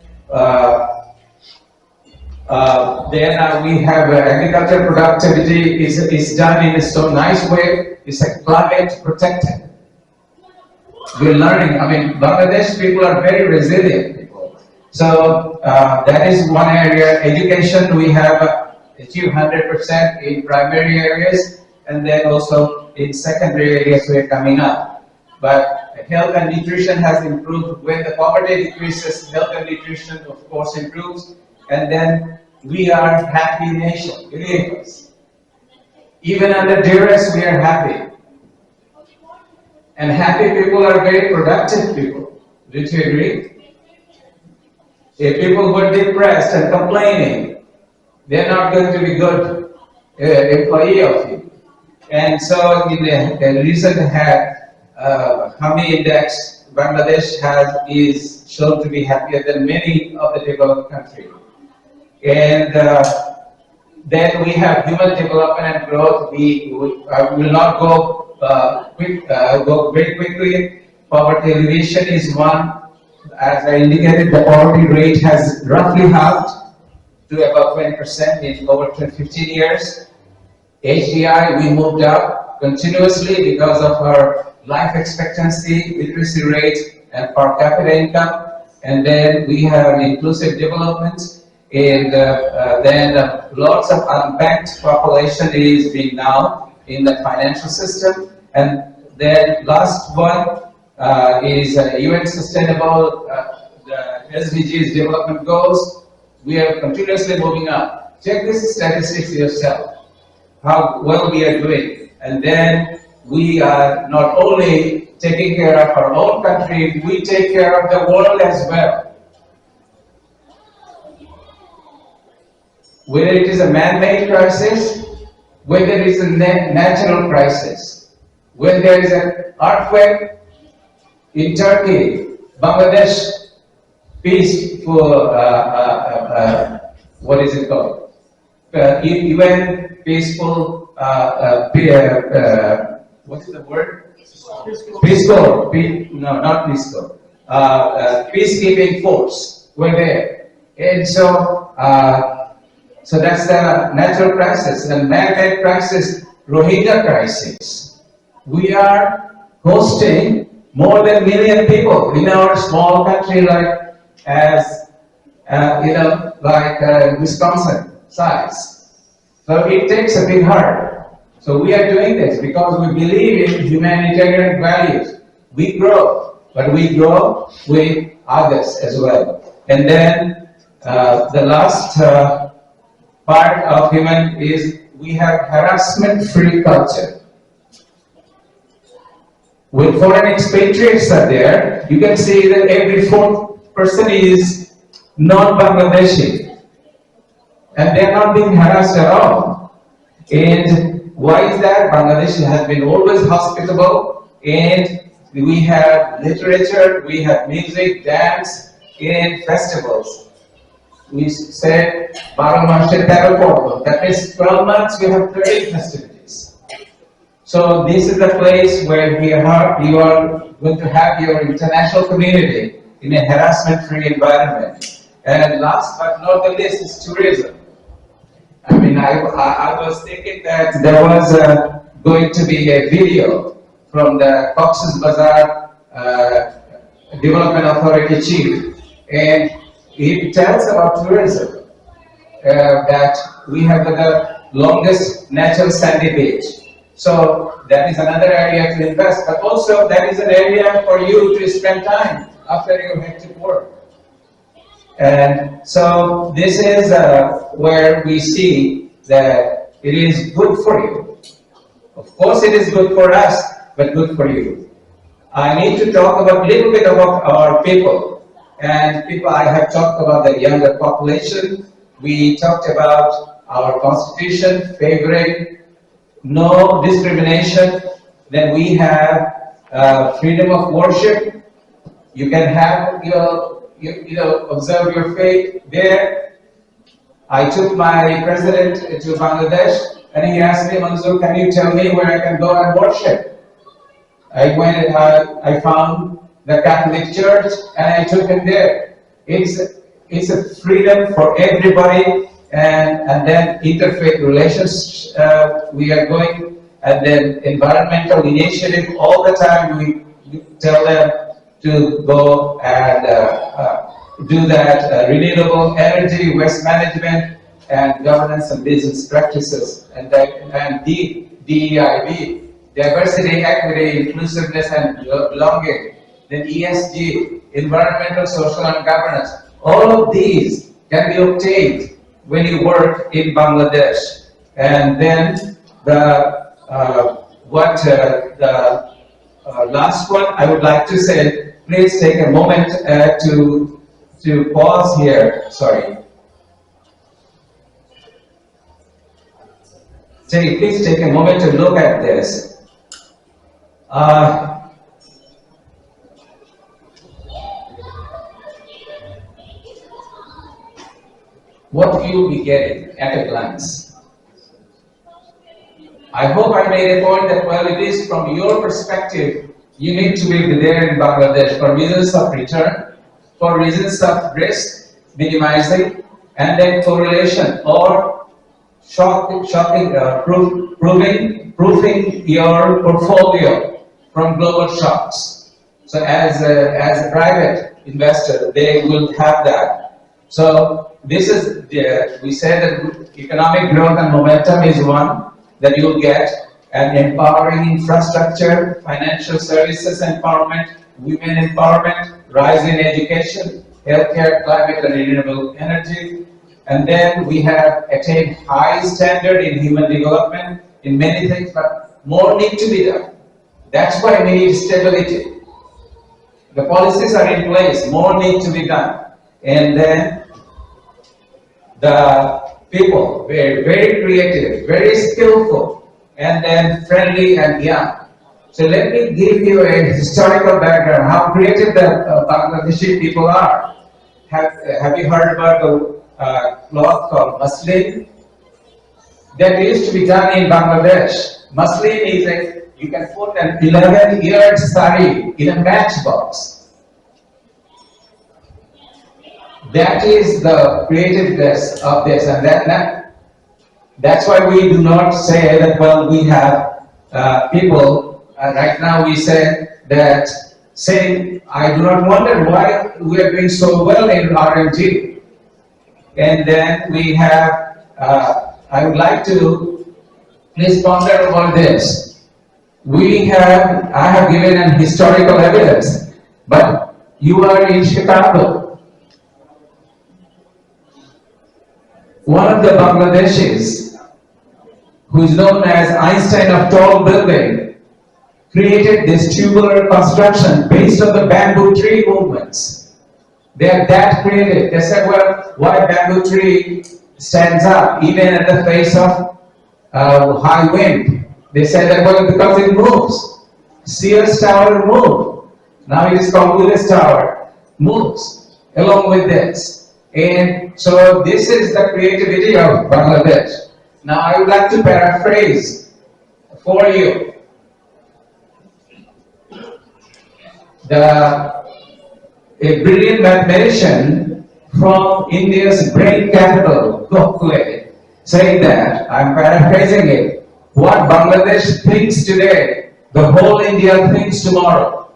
we have agriculture productivity is done in a so nice way. It's a climate protected. We're learning. Bangladesh people are very resilient people. So that is one area. Education, we have achieved 100% in primary areas, and then also in secondary areas we're coming up. But health and nutrition has improved. When the poverty decreases, health and nutrition of course improves, and then we are a happy nation, believe us. Even under duress, we are happy. And happy people are very productive people. Do you agree? If people were depressed and complaining, they're not going to be good employee of you. And so in the recent Hami index, Bangladesh is shown to be happier than many of the developed countries. And then we have human development and growth. We will not go very quickly. Poverty alleviation is one. As I indicated, the poverty rate has roughly halved to about 20% in over 15 years. HDI, we moved up continuously because of our life expectancy, literacy rate, and per capita income. And then we have inclusive development, and then lots of unbanked population is being now in the financial system. And then last one is UN Sustainable, the SDGs development goals. We are continuously moving up. Check this statistics yourself, how well we are doing. And then we are not only taking care of our own country, we take care of the world as well. Whether it is a man-made crisis, whether it is a natural crisis, when there is an earthquake in Turkey, Bangladesh, peace for what is it called? UN peaceful. What is the word? Peace Corps. No, not Peace Corps. Peacekeeping force were there, and so that's the natural crisis. And man-made crisis, Rohingya crisis. We are hosting more than 1 million people in our small country like Wisconsin size. So it takes a big heart. So we are doing this because we believe in humanitarian values. We grow, but we grow with others as well. And then the last part of human is we have harassment-free culture. When foreign expatriates are there, you can see that every fourth person is non-Bangladeshi. And they're not being harassed at all. And why is that? Bangladesh has been always hospitable, and we have literature, we have music, dance, and festivals. We said, 12 mashe 13 porbo. That means 12 months we have 30 festivities. So this is the place where you are going to have your international community in a harassment-free environment. And last but not the least is tourism. I mean, I was thinking that there was going to be a video from the Cox's Bazar Development Authority chief, and he tells about tourism, that we have the longest natural sandy beach. So that is another area to invest, but also that is an area for you to spend time after your hectic work. And so this is where we see that it is good for you. Of course it is good for us, but good for you. I need to talk about a little bit about our people. And people, I have talked about the younger population. We talked about our constitution favoring no discrimination. Then we have freedom of worship. You can have observe your faith there. I took my president to Bangladesh, and he asked me, Manzoor, can you tell me where I can go and worship? I went and I found the Catholic Church, and I took him there. It's a freedom for everybody, and then interfaith relations we are going, and then environmental initiative all the time. We tell them to go and do that renewable energy, waste management, and governance and business practices, and DEIB, diversity, equity, inclusiveness, and belonging. Then ESG, environmental, social, and governance. All of these can be obtained when you work in Bangladesh. And then the last one I would like to say, please take a moment to pause here. Sorry. Please take a moment to look at this. What you'll be getting at a glance. I hope I made a point that, well, it is from your perspective, you need to be there in Bangladesh for reasons of return, for reasons of risk minimizing, and then correlation or proofing your portfolio from global shocks. So as a private investor, they will have that. So this is, we say that economic growth and momentum is one that you'll get, and empowering infrastructure, financial services empowerment, women empowerment, rise in education, healthcare, climate and renewable energy. And then we have attained high standard in human development in many things, but more need to be done. That's why we need stability. The policies are in place, more need to be done. And then the people were very creative, very skillful, and then friendly and young. So let me give you a historical background, how creative the Bangladeshi people are. Have you heard about the cloth called muslin? That used to be done in Bangladesh. Muslin is you can put an 11-yard sari in a matchbox. That is the creativeness of this, and that's why we do not say that, well, we have people, right now we say that saying, I do not wonder why we are doing so well in RMG. And then we have, I would like to please ponder over this. I have given an historical evidence, but you are in Chicago. One of the Bangladeshis, who is known as Einstein of tall building, created this tubular construction based on the bamboo tree movements. They are that creative. They said, well, why bamboo tree stands up even at the face of high wind? They said that, well, because it moves. Sears Tower moved. Now it is called Willis Tower. Moves along with this. And so this is the creativity of Bangladesh. Now I would like to paraphrase for you a brilliant mathematician from India's brain capital, Gokhale, saying that, I'm paraphrasing it, what Bangladesh thinks today, the whole India thinks tomorrow.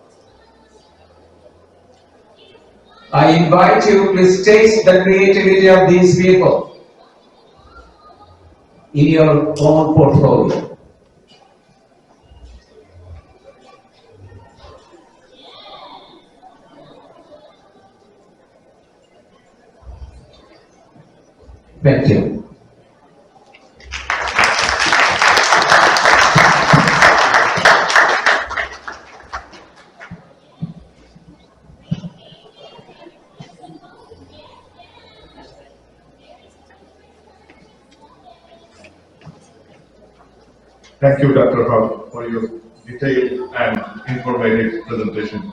I invite you, please taste the creativity of these people in your own portfolio. Thank you. Thank you, Dr. Haq, for your detailed and informative presentation.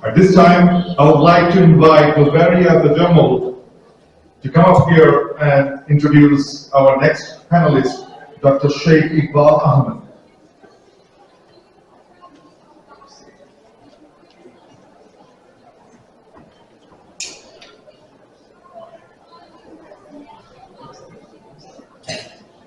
At this time, I would like to invite Bavaria Tajammul to come up here and introduce our next panelist, Dr. Sheikh Iqbal Ahmed.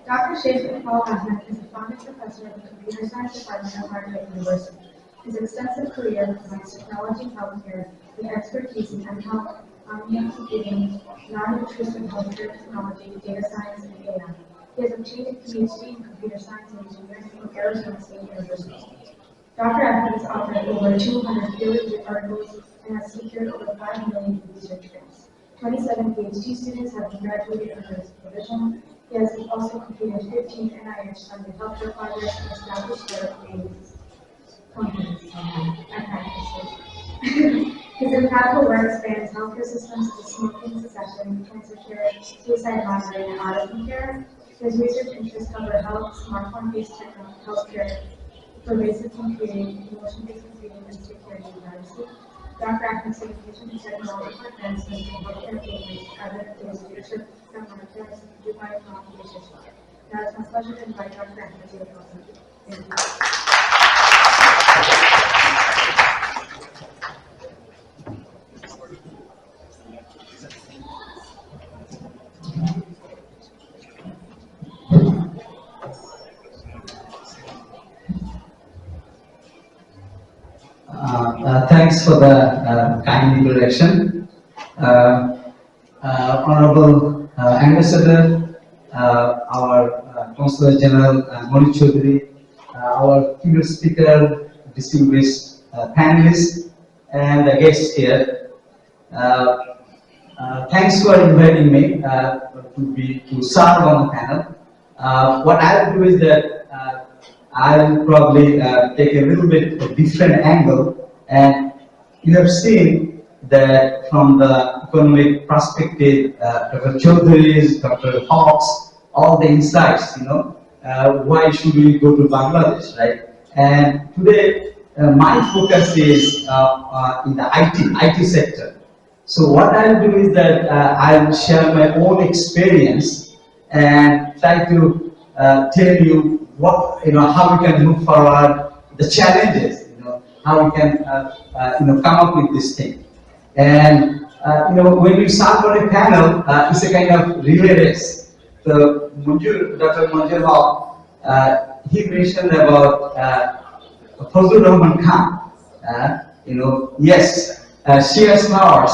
Dr. Sheikh Iqbal Ahmed is a founding professor of the Computer Science Department of Harvard University. His extensive career combines technology, healthcare, with expertise in ML, omnium computing, non-intrusive healthcare technology, data science, and AI. He has obtained a PhD in computer science and engineering from Arizona State University. Dr. Ahmed has authored over 200 peer-reviewed articles and has secured over 5 million research grants. 27 PhD students have been graduated under his supervision. He has also completed 15 NIH-funded healthcare projects and established their companies and practices. His impactful work spans healthcare systems to smoking cessation, cancer care, suicide monitoring, and autism care. His research interests cover health, smartphone-based healthcare, pervasive computing, emotion-based computing, and security and privacy. Dr. Ahmed's dedication to technological advancement in healthcare movements evident through his leadership from Montana's Dubai Economic Research Lab. Now it's my pleasure to invite Dr. Ahmed to the podium. Thank you. Thanks for the kind introduction. Honorable Ambassador, our Consul General Moni Chaudhary, our keynote speaker, distinguished panelists, and the guests here. Thanks for inviting me to serve on the panel. What I'll do is that I'll probably take a little bit a different angle, and you have seen that from the economic perspective, Dr. Chaudhary's, Dr. Hawk's, all the insights, why should we go to Bangladesh, right? And today, my focus is in the IT sector. So what I'll do is that I'll share my own experience and try to tell you what, how we can move forward, the challenges, how we can, come up with this thing. And, when we start on a panel, it's a kind of relay race. So, Dr. Manjur Haq, he mentioned about Fazlur Rahman Khan. Yes, Sears Towers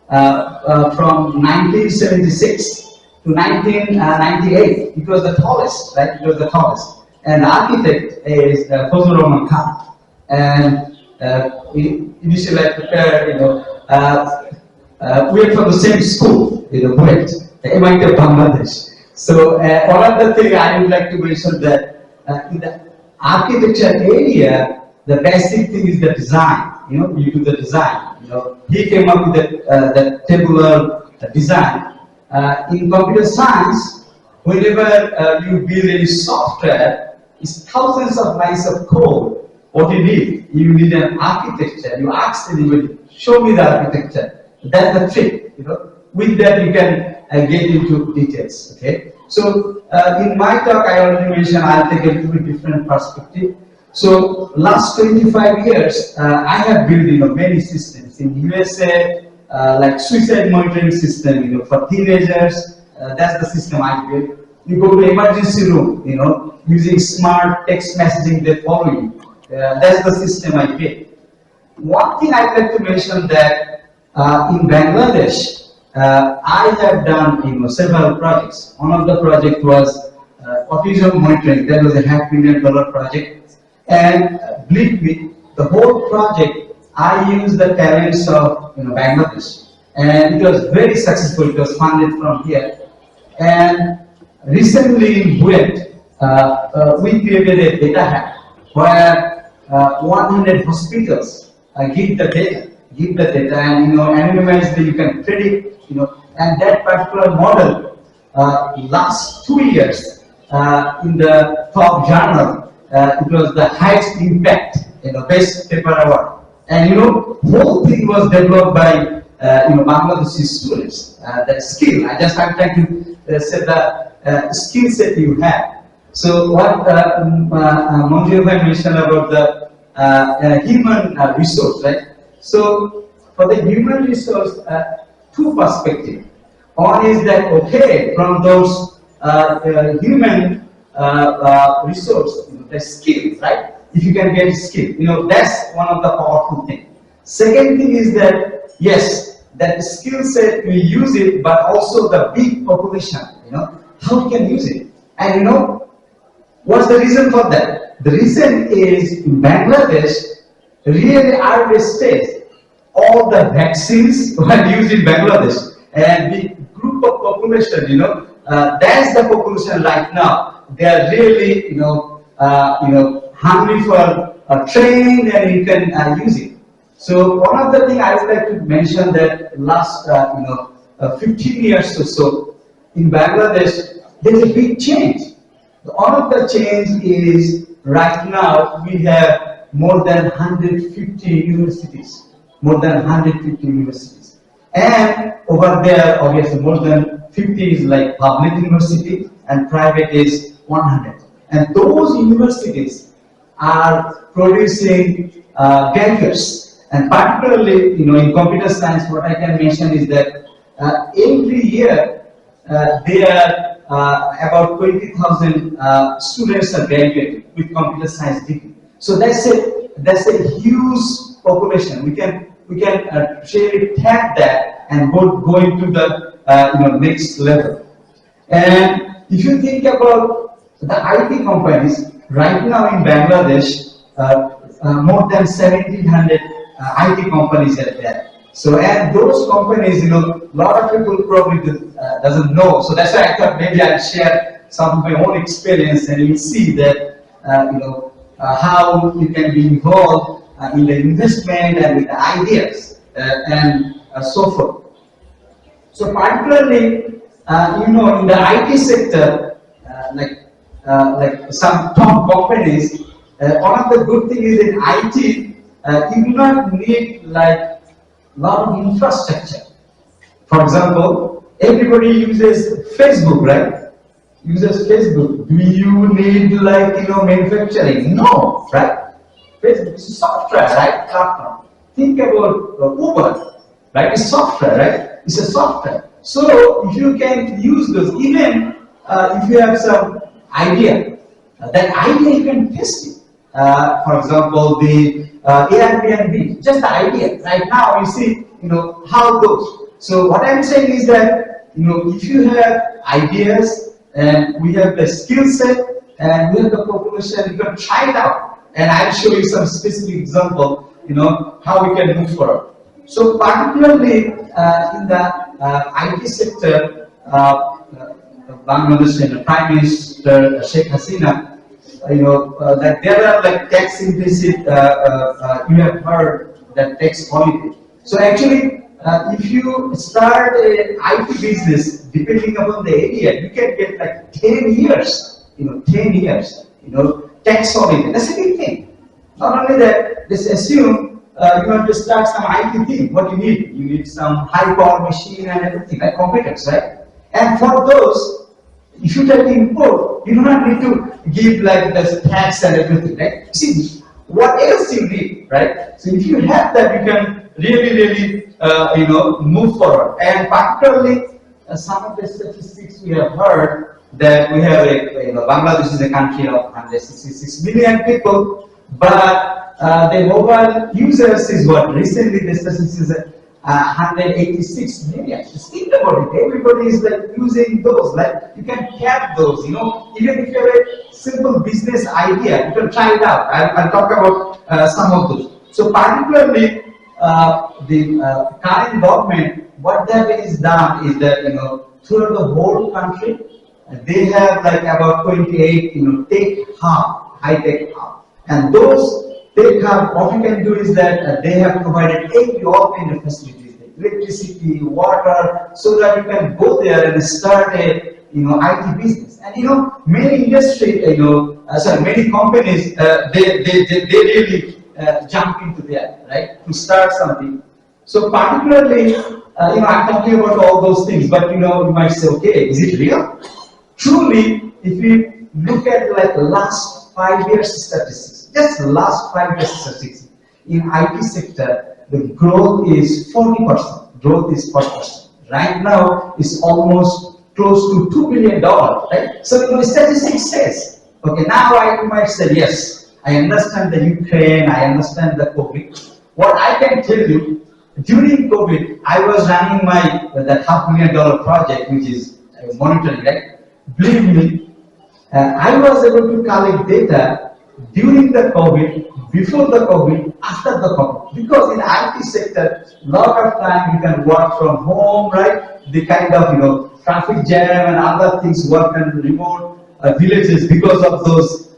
from 1976 to 1998, it was the tallest, right? It was the tallest. And the architect is Fazlur Rahman Khan. And initially I prepared, we are from the same school, Kuwait, the MIT of Bangladesh. So one of the things I would like to mention that in the architecture area, the basic thing is the design. You do the design. He came up with the tabular design. In computer science, whenever you build any software, it's thousands of lines of code. What you need an architecture. You ask anybody, show me the architecture. That's the trick. With that you can get into details. Okay. So in my talk, I already mentioned I'll take a little bit different perspective. So last 25 years, I have built many systems in USA, like suicide monitoring system, for teenagers. That's the system I built. You go to emergency room, using smart text messaging, they follow you. That's the system I built. One thing I'd like to mention that in Bangladesh, I have done several projects. One of the project was autism monitoring. That was a $500,000 project. And believe me, the whole project, I used the talents of Bangladesh, and it was very successful. It was funded from here. And recently in Kuwait, we created a data hack where 100 hospitals give the data, and anonymously you can predict, and that particular model last 2 years in the top journal. It was the highest impact, best paper award. And whole thing was developed by Bangladeshi students. The skill, I'm trying to say the skill set you have. So what Manjir bhai mentioned about the human resource, right? So for the human resource, two perspectives. One is that from those human resource, the skills, right? If you can get skill, that's one of the powerful things. Second thing is that, yes, that skill set we use it, but also the big population, how we can use it. And what's the reason for that? The reason is in Bangladesh, really early stage, all the vaccines were used in Bangladesh. And the group of population, that's the population right now. They are really, hungry for train, and you can use it. So one of the things I would like to mention that last, 15 years or so in Bangladesh, there's a big change. One of the change is right now we have more than 150 universities, and over there, obviously, more than 50 is like public university, and private is 100. And those universities are producing graduates. And particularly, in computer science, what I can mention is that every year there are about 20,000 students are graduating with computer science degree. So that's a huge population. We can really tap that and go into the next level. And if you think about the IT companies, right now in Bangladesh, more than 1,700 IT companies are there. So, and those companies, a lot of people probably doesn't know. So that's why I thought maybe I'll share some of my own experience, and you'll see that, how you can be involved in the investment and with the ideas and so forth. So particularly, in the IT sector, like some top companies, one of the good things is in IT, you do not need like lot of infrastructure. For example, everybody uses Facebook, right? Uses Facebook. Do you need like manufacturing? No, right? Facebook is software, right? Platform. Think about Uber, right? It's software, right? It's a software. So if you can use those, even if you have some idea, that idea you can test it. For example, the Airbnb, just the idea. Right now, you see, how it goes. So what I'm saying is that, if you have ideas and we have the skill set and we have the population, you can try it out. And I'll show you some specific example, how we can move forward. So particularly in the IT sector, Bangladesh and Prime Minister Sheikh Hasina, that there are like tax implicit, you have heard that tax holiday. So actually, if you start a IT business, depending upon the area, you can get like 10 years, 10 years, tax holiday. That's a big thing. Not only that, let's assume you want to start some IT thing. What you need? You need some high power machine and everything, like computers, right? And for those, if you take import, you do not need to give like the tax and everything, right? See, what else you need, right? So if you have that, you can really, move forward. And particularly, some of the statistics we have heard that we have, Bangladesh is a country of 166 million people, but the mobile users is what? Recently, the statistics is 186 million. Just think about it. Everybody is like using those. Like you can tap those. Even if you have a simple business idea, you can try it out. I'll talk about some of those. So particularly the current government, what that is done is that throughout the whole country, they have like about 28 tech hub, high tech hub, and those tech hub, what you can do is that they have provided all kind of facilities, like electricity, water, so that you can go there and start a IT business. And many industry, many companies, they really jump into that, right, to start something. So particularly, I'm talking about all those things, but you might say, okay, is it real? Truly, if we look at like last 5 years statistics, just last 5 years statistics, in IT sector, the growth is 40%, growth is 40%. Right now, it's almost close to $2 billion, right? So the statistics says, okay, now I might say, yes, I understand the Ukraine, I understand the COVID. What I can tell you, during COVID, I was running that $500,000 project, which is monitoring, right? Believe me, I was able to collect data during the COVID, before the COVID, after the COVID. Because in IT sector, lot of time you can work from home, right? The kind of traffic jam and other things, work in remote villages because of those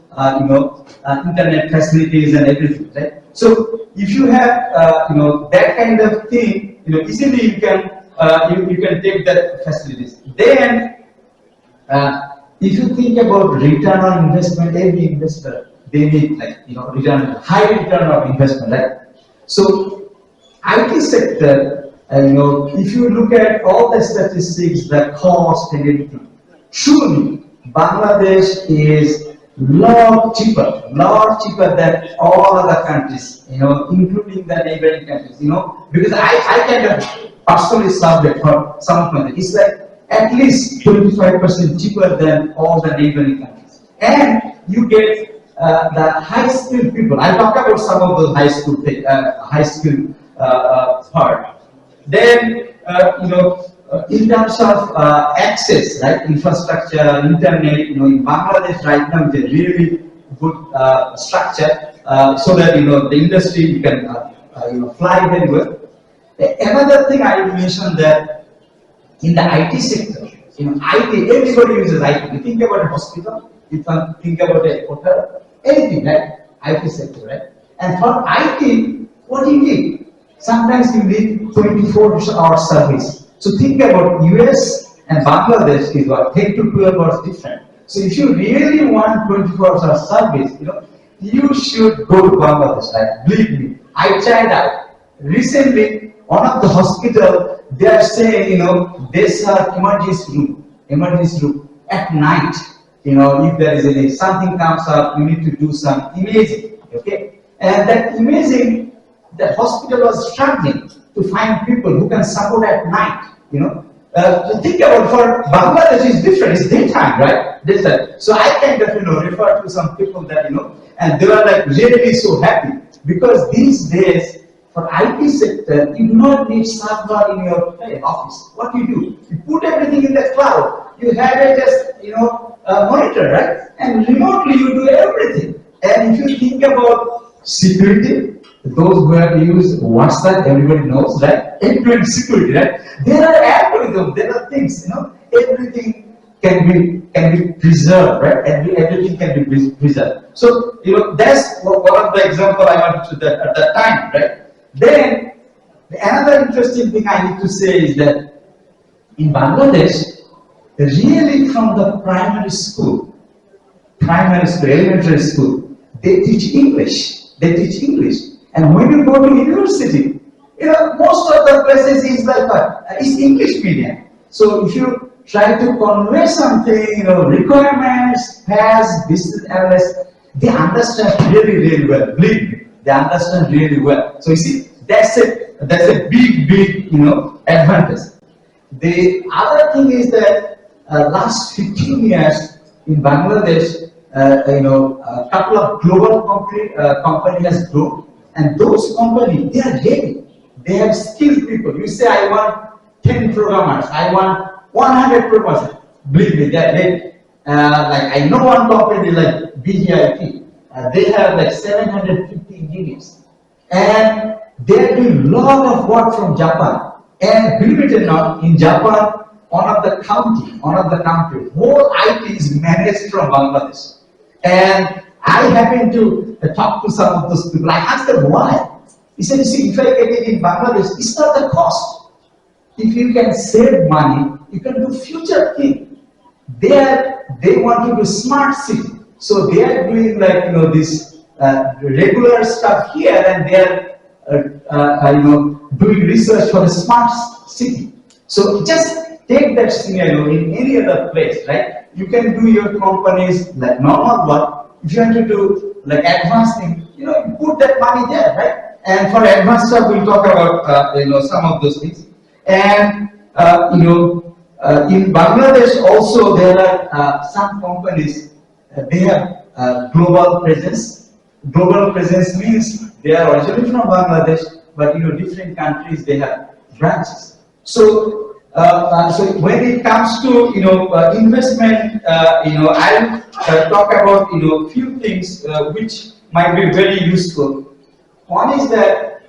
internet facilities and everything, right? So if you have that kind of thing, easily you can take that facilities. Then if you think about return on investment, every investor, they need high return on investment, right? So IT sector, if you look at all the statistics, the cost and everything, truly Bangladesh is lot cheaper than all other countries, including the neighboring countries, because I kind of personally served it for some of my, it's like at least 25% cheaper than all the neighboring countries. And you get the high skilled people. I'll talk about some of those high skilled part. Then, in terms of access, right, infrastructure, internet, in Bangladesh right now is a really good structure, so that the industry can fly very well. Another thing I will mention that in the IT sector, IT, everybody uses IT. You think about a hospital, you think about a hotel, anything, right? IT sector, right? And for IT, what do you need? Sometimes you need 24-hour service. So think about US and Bangladesh is what 10 to 12 hours different. So if you really want 24-hour service, you should go to Bangladesh, right? Believe me, I tried out. Recently, one of the hospital, they are saying, they serve emergency room at night. If there is something comes up, you need to do some imaging, okay? And that imaging, the hospital was struggling to find people who can support at night, think about for Bangladesh is different, it's daytime, right? Daytime. So I kind of, refer to some people that, and they were like really so happy. Because these days, for IT sector, you do not need server in your office. What you do? You put everything in the cloud. You have a just, monitor, right? And remotely you do everything. And if you think about security, those who have used WhatsApp, everybody knows, right? End-to-end security, right? There are algorithms, there are things, everything can be preserved, right? Everything can be preserved. So, that's one of the example I wanted to at that time, right? Then, another interesting thing I need to say is that in Bangladesh, really from the primary school, elementary school, they teach English. And when you go to university, most of the places is like is English medium. So if you try to convey something, requirements, past business analysts, they understand really, really well. Believe me, they understand really well. So you see, that's a big, advantage. The other thing is that last 15 years in Bangladesh, a couple of global company has grown, and those companies, they are ready. They have skilled people. You say, I want 10 programmers, I want 100 programmers. Believe me, they are ready. Like I know one company like BGIT, they have like 750 engineers, and they are doing a lot of work from Japan. And believe it or not, in Japan, one of the country, whole IT is managed from Bangladesh. And I happened to talk to some of those people. I asked them why. He said, you see, if I get it in Bangladesh, it's not the cost. If you can save money, you can do future thing. They want to do smart city. So they are doing like, this regular stuff here, and they are, doing research for a smart city. So just take that scenario in any other place, right? You can do your companies like normal work. If you want to do like advanced thing, you put that money there, right? And for advanced stuff, we'll talk about some of those things. And in Bangladesh also there are some companies. They have global presence. Global presence means they are originally from Bangladesh, but different countries they have branches. So when it comes to investment, I'll talk about few things which might be very useful. One is that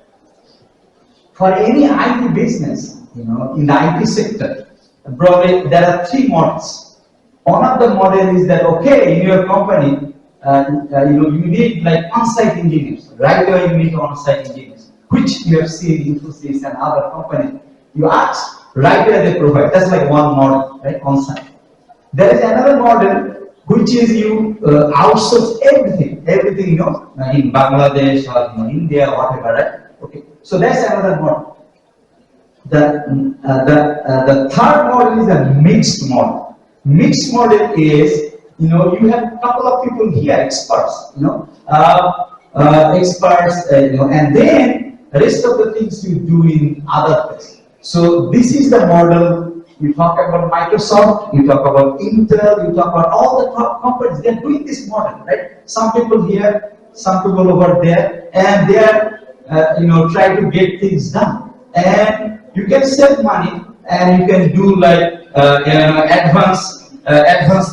for any IT business, in the IT sector, broadly there are three models. One of the model is that in your company, you need like on-site engineers. Right away you need on-site engineers, which you have seen Infosys and other companies. You ask, right away they provide. That's like one model, right? On-site. There is another model which is you outsource everything, in Bangladesh or India or whatever, right? Okay. So that's another model. The third model is a mixed model. Mixed model is you have a couple of people here, experts, and then the rest of the things you do in other places. So this is the model. You talk about Microsoft, you talk about Intel, you talk about all the top companies. They are doing this model, right? Some people here, some people over there, and they are, trying to get things done. And you can save money, and you can do like, advanced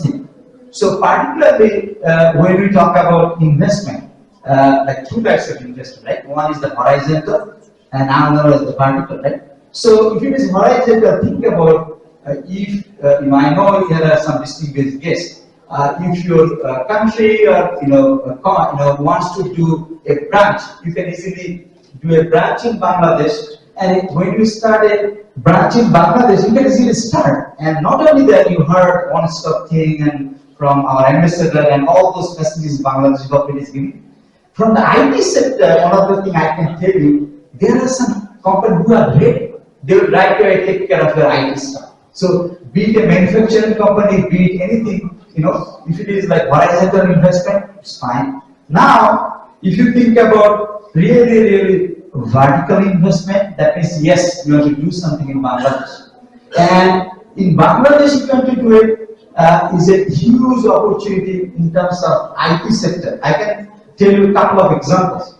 thing. So particularly when we talk about investment, like two types of investment, right? One is the horizontal, and another is the vertical, right? So if it is horizontal, think about if I know there are some distinguished guests. If your country or wants to do a branch, you can easily do a branch in Bangladesh. And when you start a branch in Bangladesh, you can easily start. And not only that, you heard one-stop thing and from our ambassador and all those facilities Bangladesh government is giving. From the IT sector, one of the things I can tell you, there are some companies who are ready. They will right away take care of your IT stuff. So be it a manufacturing company, be it anything, if it is like horizontal investment, it's fine. Now, if you think about really vertical investment, that means yes, you have to do something in Bangladesh. And in Bangladesh, if you want to do it, is a huge opportunity in terms of IT sector. I can tell you a couple of examples.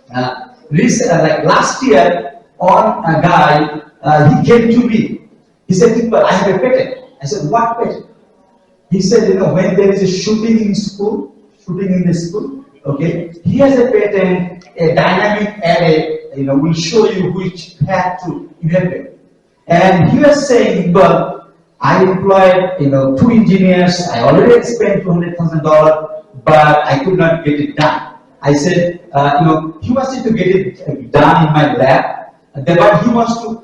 Like last year, on a guy, he came to me. He said, "Iqbal, I have a patent." I said, "What patent?" He said, when there is a shooting in the school, okay, he has a patent, a dynamic array, will show you which path to evaluate. And he was saying, "Well, I employed, 2 engineers. I already spent $200,000, but I could not get it done." I said, he wanted to get it done in my lab, but he wants to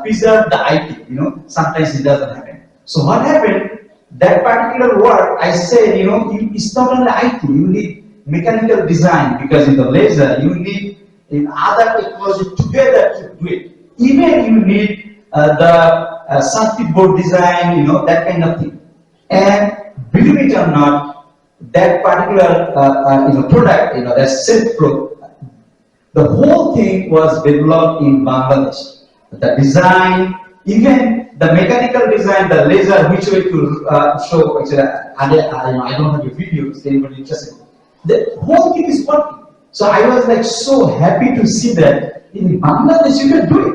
preserve the IP. Sometimes it doesn't happen. So what happened? That particular work, I said, it's not only IT. You need mechanical design, because in the laser you need in other technology together to do it. Even you need the circuit board design, that kind of thing. And believe it or not, that particular product, that Silk, the whole thing was developed in Bangladesh. The design, even the mechanical design, the laser, which way to show. Actually, I don't have a video. If anybody interested, the whole thing is working. So I was like so happy to see that in Bangladesh you can do it.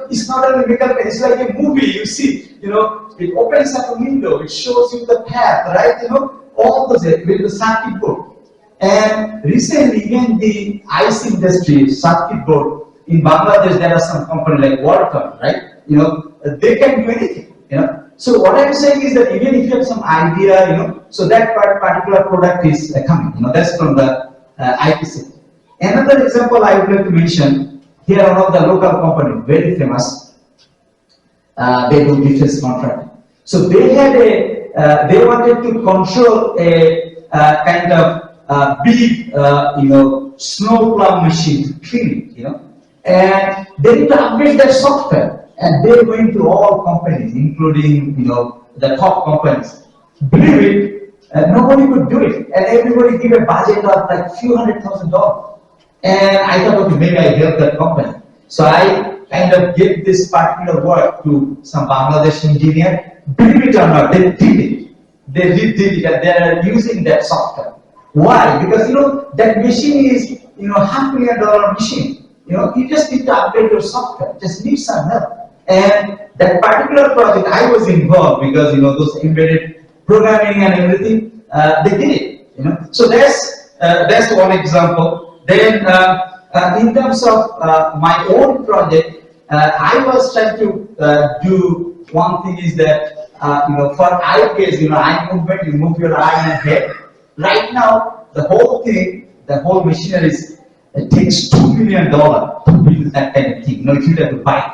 It's not only mechanical. It's like a movie. You see, it opens up a window. It shows you the path, right? All those with the circuit board. And recently, even the ICE industry, circuit board in Bangladesh, there are some companies like Qualcomm, right? They can do anything. So what I'm saying is that even if you have some idea, so that particular product is coming. That's from the IT sector. Another example I would like to mention here, one of the local company, very famous. They do defense contracting. So they had they wanted to control a kind of big, snow plow machine to clean it, and they need to upgrade their software. And they went to all companies, including, the top companies. Believe it, nobody could do it, and everybody gave a budget of like few $100,000. And I thought, okay, maybe I help that company. So I kind of gave this particular work to some Bangladesh engineer. Believe it or not, they did it. They did it, and they are using that software. Why? Because that machine is $500,000 machine. You just need to upgrade your software. Just need some help. And that particular project, I was involved because those embedded programming and everything, they did it. So that's one example. Then in terms of my own project, I was trying to do one thing is that for eye case, eye movement, you move your eye and head. Right now, the whole thing, the whole machinery it takes $2 million to build that kind of thing. If you have to buy it.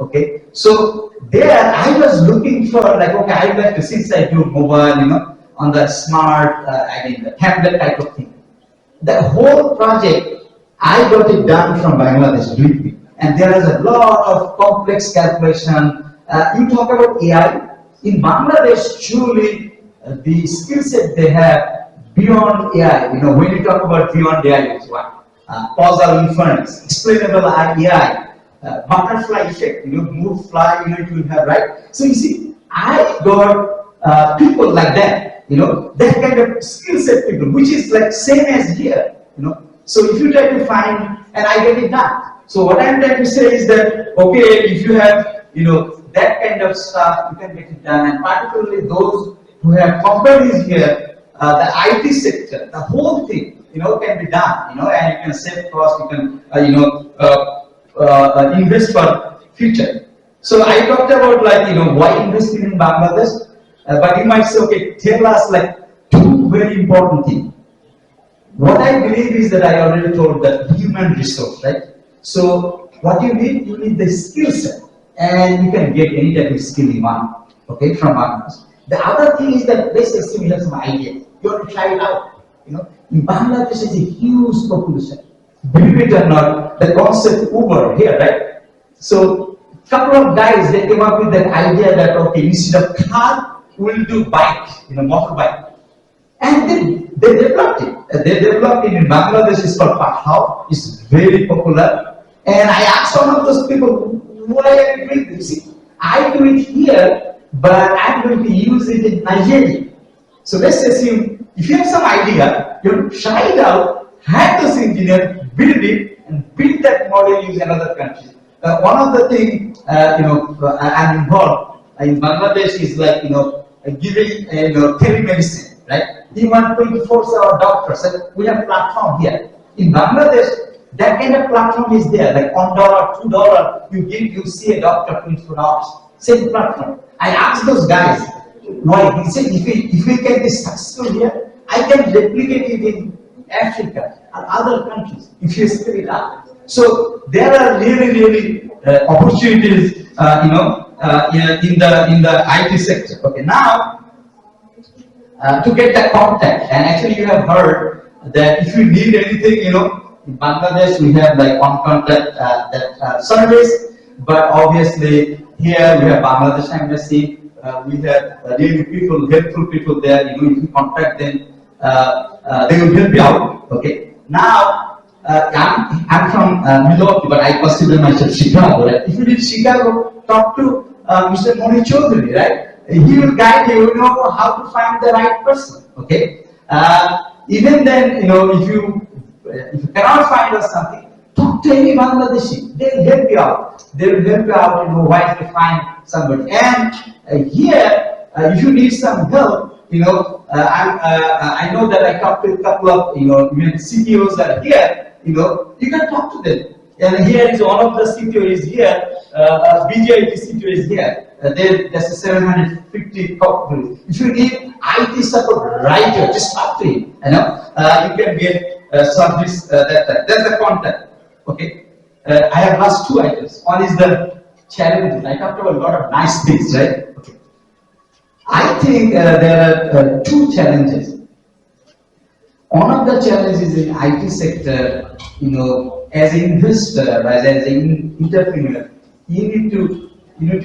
Okay, so there I was looking for like, okay, I'd like to, since I do mobile, on the smart, the tablet type of thing. The whole project, I got it done from Bangladesh, believe me. And there is a lot of complex calculation. You talk about AI. In Bangladesh, truly, the skill set they have beyond AI, when you talk about beyond AI, it's what? Causal inference, explainable AI, butterfly effect, move, fly, it will have, right? So you see, I got people like that, that kind of skill set people, which is like same as here, So if you try to find, and I get it done. So what I'm trying to say is that, okay, if you have, that kind of stuff, you can get it done, and particularly those who have companies here, the IT sector, the whole thing, can be done, and you can save cost, you can, invest for future. So I talked about like, why investing in Bangladesh, but you might say, okay, tell us like 2 very important things. What I believe is that I already told that human resource, right? So what you need the skill set, and you can get any type of skill you want, okay, from Bangladesh. The other thing is that let's assume you have some idea, you want to try it out, In Bangladesh is a huge population. Believe it or not, the concept Uber here, right? So couple of guys, they came up with that idea that, okay, instead of car, we'll do bike, motorbike. And then they developed it. They developed it in Bangladesh, it's called Pathao. It's very popular. And I asked one of those people, why are you doing this? See, I do it here, but I'm going to use it in Nigeria. So let's assume, if you have some idea, you try it out, have those engineer, build it, and build that model in another country. One of the things, I'm involved in Bangladesh is like, giving, telemedicine, right? You want 24-hour doctors, and we have platform here. In Bangladesh, that kind of platform is there, like $1, $2, you see a doctor 24 hours, same platform. I asked those guys, why? He said, if we can be successful here, I can replicate it in Africa and other countries, if you scale it up. So there are really opportunities, in the IT sector. Okay, now to get that contact, and actually you have heard that if you need anything, in Bangladesh we have like on contact service, but obviously here we have Bangladesh Embassy. We have really helpful people there. If you contact them, they will help you out. Okay. Now I'm from Milwaukee, but I consider myself Chicago. Right? If you need Chicago, talk to Mr. Moni Chaudhary, right? He will guide you. Know how to find the right person. Okay. Even then, if you cannot find us something, talk to any Bangladeshi. They'll help you out. They will help you out. Why to find somebody. And here, if you need some help, I know that I talked to a couple of, even CTOs that are here, you can talk to them. And here is one of the CTO is here, BJIT CTO is here. There's a 750 copies. If you need IT support writer, just talk to him. You can get service that time. That's the contact. Okay. I have last two items. One is the challenges. I talked about a lot of nice things, right? Okay. I think there are two challenges. One of the challenges in IT sector, as an investor, as an entrepreneur, you need to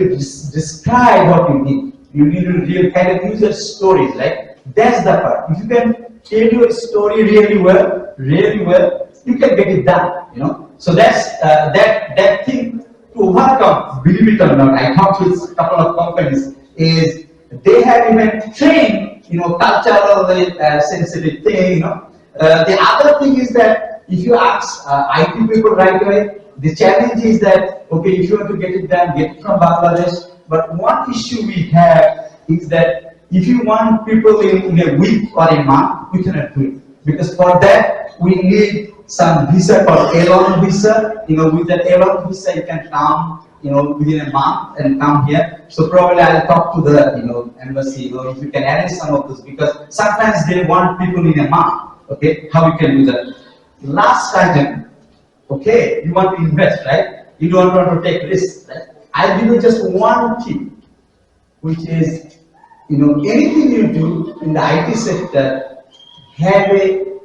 describe what you need. You need to really kind of user stories, right? That's the part. If you can tell your story really well, you can get it done. So that's that thing to overcome. Believe it or not, I talked with a couple of companies. Is they have even trained, culturally sensitive thing. The other thing is that if you ask IT people right away, the challenge is that, okay, if you want to get it done, get it from Bangladesh. But one issue we have is that if you want people in a week or a month, we cannot do it. Because for that, we need some visa called L1 visa. With that L1 visa, you can come, within a month and come here. So probably I'll talk to the, embassy, if you can arrange some of those, because sometimes they want people in a month. Okay, how we can do that? Last item, okay, you want to invest, right? You don't want to take risks, right? I'll give you just one tip, which is, anything you do in the IT sector, have a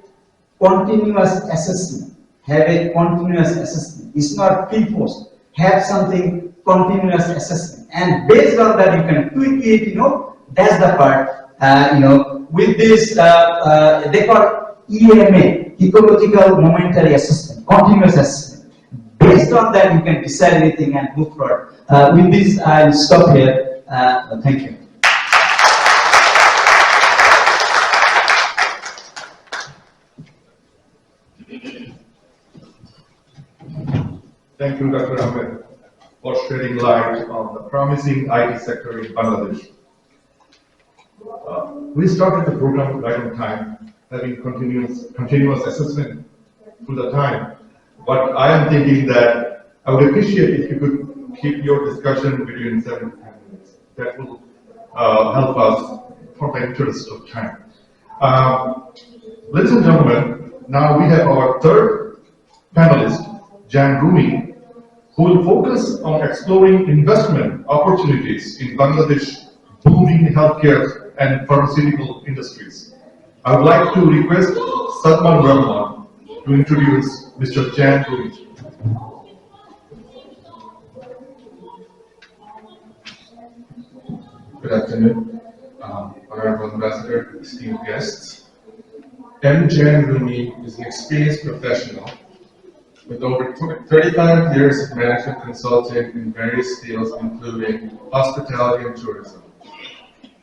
continuous assessment. Have a continuous assessment. It's not pre-post. Have something continuous assessment, and based on that you can tweak it. That's the part. With this, they call EMA, ecological momentary assessment, continuous assessment. Based on that, you can decide anything and move forward. With this, I'll stop here. Thank you. Thank you, Dr. Ahmed, for shedding light on the promising IT sector in Bangladesh. We started the program right on time, having continuous assessment through the time. But I am thinking that I would appreciate if you could keep your discussion between 7 and 10 minutes. That will help us for the interest of time. Ladies and gentlemen, now we have our third panelist, Jan Rumi, who will focus on exploring investment opportunities in Bangladesh booming healthcare and pharmaceutical industries. I would like to request Salman Rahman to introduce Mr. Jan Rumi. Good afternoon, Honorable Ambassador, esteemed guests. M. Jan Rumi is an experienced professional with over 35 years of management consulting in various fields, including hospitality and tourism.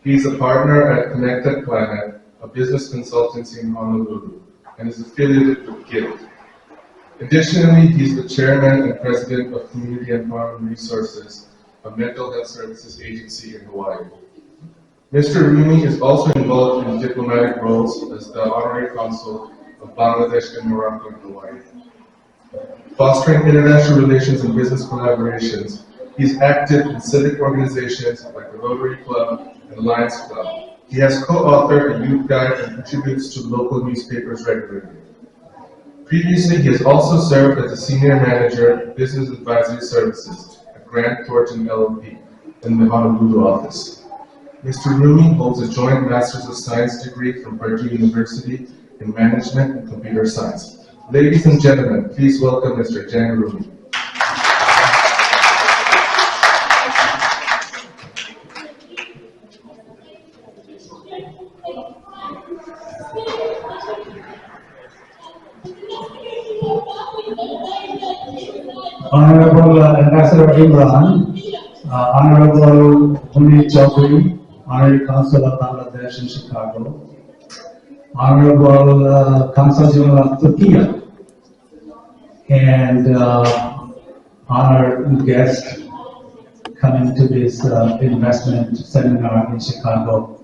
He is a partner at Connected Planet, a business consultancy in Honolulu, and is affiliated with Guild, Additionally, he's the chairman and president of Community Empowerment Resources, a mental health services agency in Hawaii. Mr. Rumi is also involved in diplomatic roles as the honorary consul of Bangladesh and Morocco in Hawaii. Fostering international relations and business collaborations, he's active in civic organizations like the Rotary Club and Lions Club. He has co-authored a youth guide and contributes to local newspapers regularly. Previously, he has also served as a senior manager of business advisory services at Grant Thornton LLP in the Honolulu office. Mr. Rumi holds a joint Master's of Science degree from Purdue University in Management and Computer Science. Ladies and gentlemen, please welcome Mr. Jan Rumi. Honorable Ambassador Imran, Honorable Punit Chaudhary, Honorary Consul of Bangladesh in Chicago, Honorable Consul General of Turkey, and honored guests coming to this investment seminar in Chicago.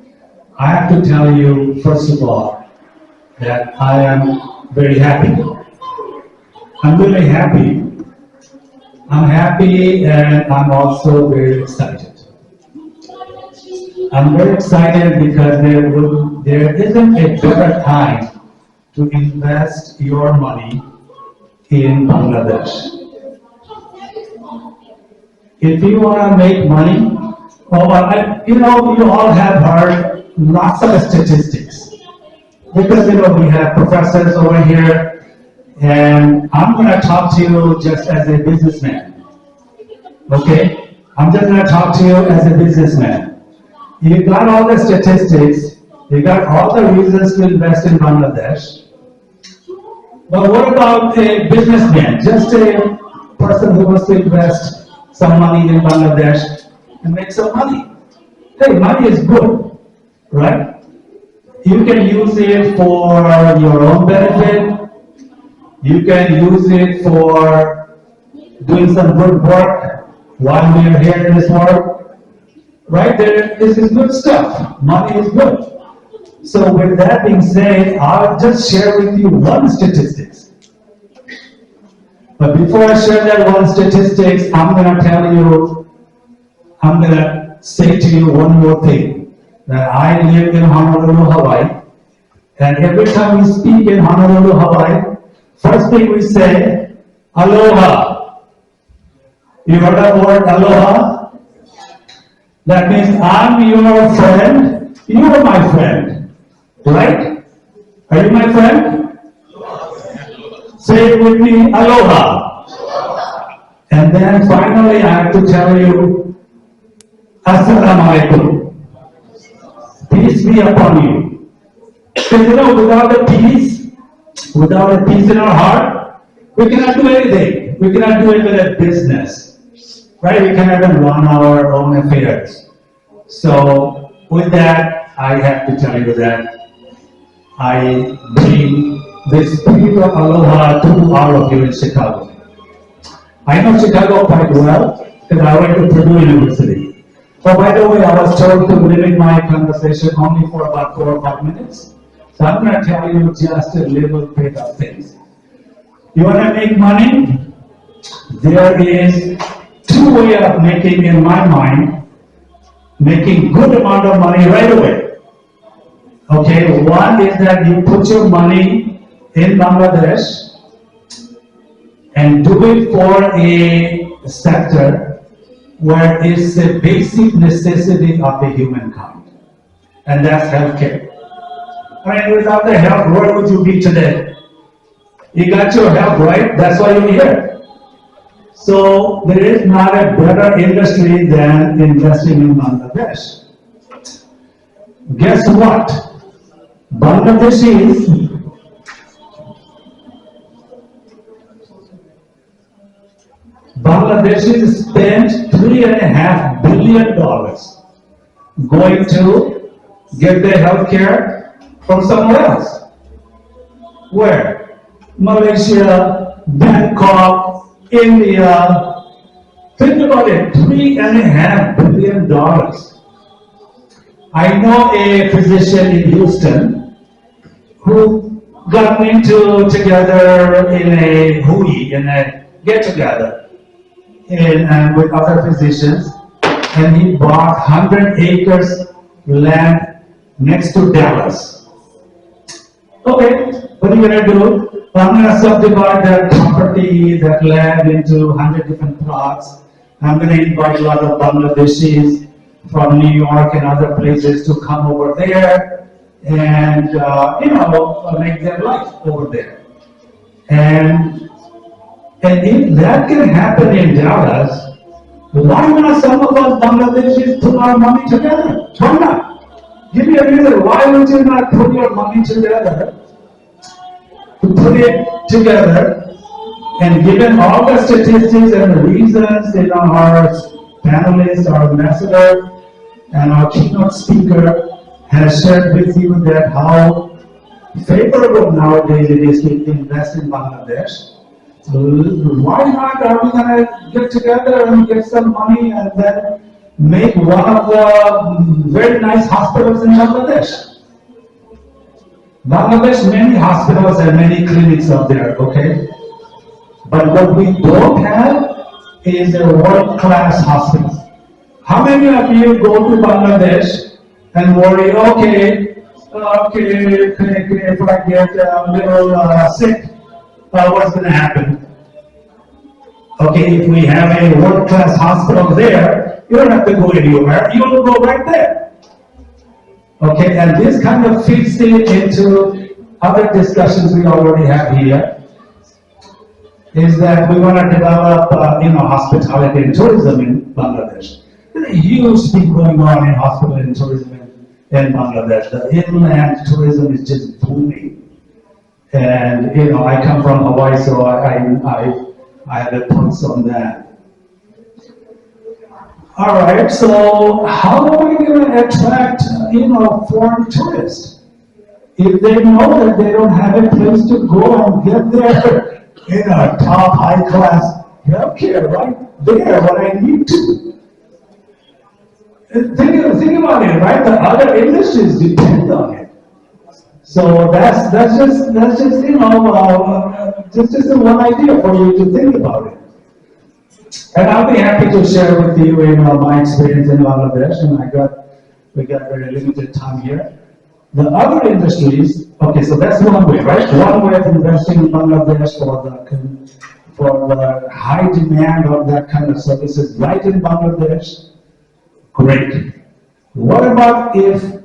I have to tell you, first of all, that I am very happy. I'm really happy. I'm happy and I'm also very excited. I'm very excited because there isn't a better time to invest your money in Bangladesh. If you want to make money, you all have heard lots of statistics. Because we have professors over here, and I'm going to talk to you just as a businessman. Okay? I'm just going to talk to you as a businessman. You got all the statistics, you got all the reasons to invest in Bangladesh. But what about a businessman, just a person who wants to invest some money in Bangladesh and make some money? Hey, money is good, right? You can use it for your own benefit. You can use it for doing some good work while we are here in this world. Right there, this is good stuff. Money is good. So with that being said, I'll just share with you one statistics. But before I share that one statistics, I'm going to say to you one more thing. That I live in Honolulu, Hawaii. And every time we speak in Honolulu, Hawaii, first thing we say, aloha. You heard that word, aloha? That means I'm your friend, you are my friend. Right? Are you my friend? Say it with me, aloha. And then finally I have to tell you, assalamu alaikum. Peace be upon you. Because without a peace in our heart, we cannot do anything. We cannot do even a business. Right? We cannot even run our own affairs. So with that, I have to tell you that I bring this spirit of aloha to all of you in Chicago. I know Chicago quite well because I went to Purdue University. Oh, by the way, I was told to limit my conversation only for about 4 or 5 minutes. So I'm going to tell you just a little bit of things. You want to make money? There is 2 ways of making, in my mind, making good amount of money right away. Okay, one is that you put your money in Bangladesh and do it for a sector where it's a basic necessity of the humankind, and that's healthcare. I mean, without the health, where would you be today? You got your health, right? That's why you're here. So there is not a better industry than investing in Bangladesh. Guess what? Bangladeshis spent $3.5 billion going to get their health care from somewhere else. Where? Malaysia, Bangkok, India. Think about it, $3.5 billion. I know a physician in Houston who got into together in a get-together and with other physicians, and he bought 100 acres land next to Dallas. Okay, what are you gonna do? Well, I'm gonna subdivide that property, that land into 100 different plots. I'm gonna invite a lot of Bangladeshis from New York and other places to come over there and, make their life over there. And if that can happen in Dallas, why not some of us Bangladeshis put our money together? Why not? Give me a reason. Why would you not put your money together? To put it together, and given all the statistics and the reasons in our panelists, our ambassador, and our keynote speaker has shared with you that how favorable nowadays it is to invest in Bangladesh. So why not are we going to get together and get some money and then make one of the very nice hospitals in Bangladesh? Bangladesh, many hospitals and many clinics up there, okay? But what we don't have is a world-class hospital. How many of you go to Bangladesh and worry, okay, if I get a little sick, what's going to happen? Okay, if we have a world-class hospital there, you don't have to go anywhere, you will go right there. Okay, and this kind of fits into other discussions we already have here, is that we want to develop, hospitality and tourism in Bangladesh. There's a huge thing going on in hospitality and tourism in Bangladesh. The inland tourism is just booming. And, I come from Hawaii, so I have a pulse on that. All right, so how are we going to attract, foreign tourists? If they know that they don't have a place to go and get their, top high-class healthcare right there, what I need to. Think about it, right? The other industries depend on it. So that's just just one idea for you to think about it. And I'll be happy to share with you, my experience in Bangladesh, and we got very limited time here. The other industries, okay, so that's one way, right? One way of investing in Bangladesh for the high demand of that kind of services right in Bangladesh. Great. What about an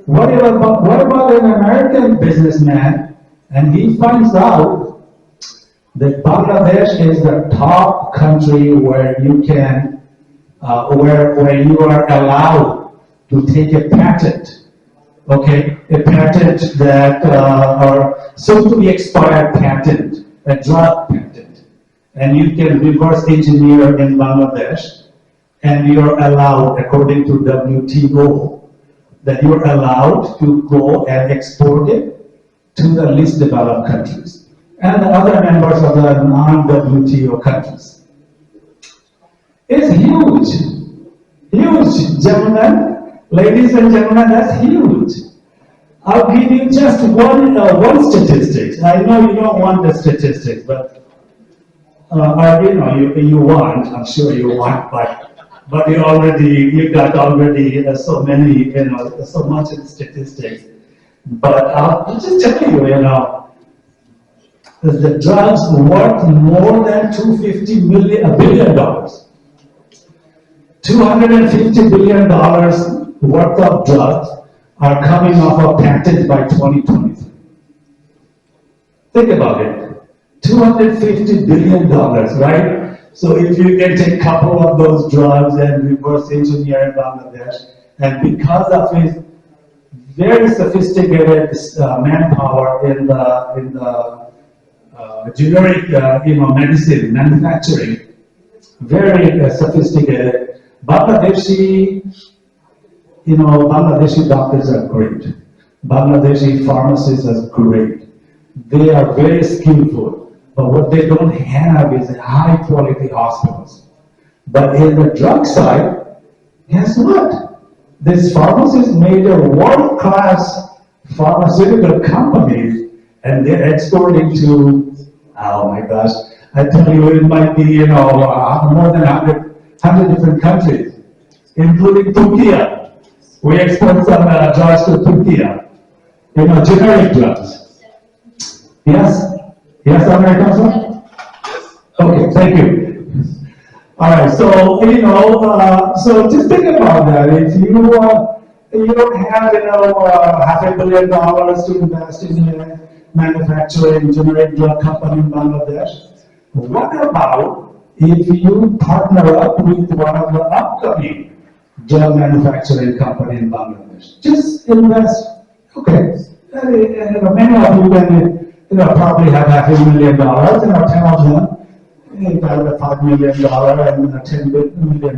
American businessman and he finds out that Bangladesh is the top country where you can, where you are allowed to take a patent, okay, a patent that, or soon to be expired patent, a drug patent, and you can reverse engineer in Bangladesh, and you're allowed, according to WTO, that you're allowed to go and export it to the least developed countries and the other members of the non-WTO countries. It's huge, huge, gentlemen, ladies and gentlemen, that's huge. I'll give you just one statistic. I know you don't want the statistics, but you want, I'm sure you want, but you got already so many, so much in statistics. But I'll just tell you, the drugs worth more than $250 billion. $250 billion worth of drugs are coming off of patent by 2023. Think about it. $250 billion, right? So if you can take a couple of those drugs and reverse engineer in Bangladesh, and because of his very sophisticated manpower in the generic medicine manufacturing, very sophisticated, Bangladeshi doctors are great. Bangladeshi pharmacists are great. They are very skillful. but what they don't have is high quality hospitals. But in the drug side, guess what? This pharmacist made a world-class pharmaceutical company, and they're exporting to, oh my gosh, I tell you, it might be, more than 100 different countries, including Turkey. We export some drugs to Turkey, generic drugs. Yes? Yes, American sir? Okay, thank you. All right, so, so just think about that. If you don't have, $500 million to invest in a manufacturing generic drug company in Bangladesh, what about if you partner up with one of the upcoming drug manufacturing company in Bangladesh? Just invest. Okay. Many of you can, probably have $500,000, 10 of them, about $5 million and $10 million.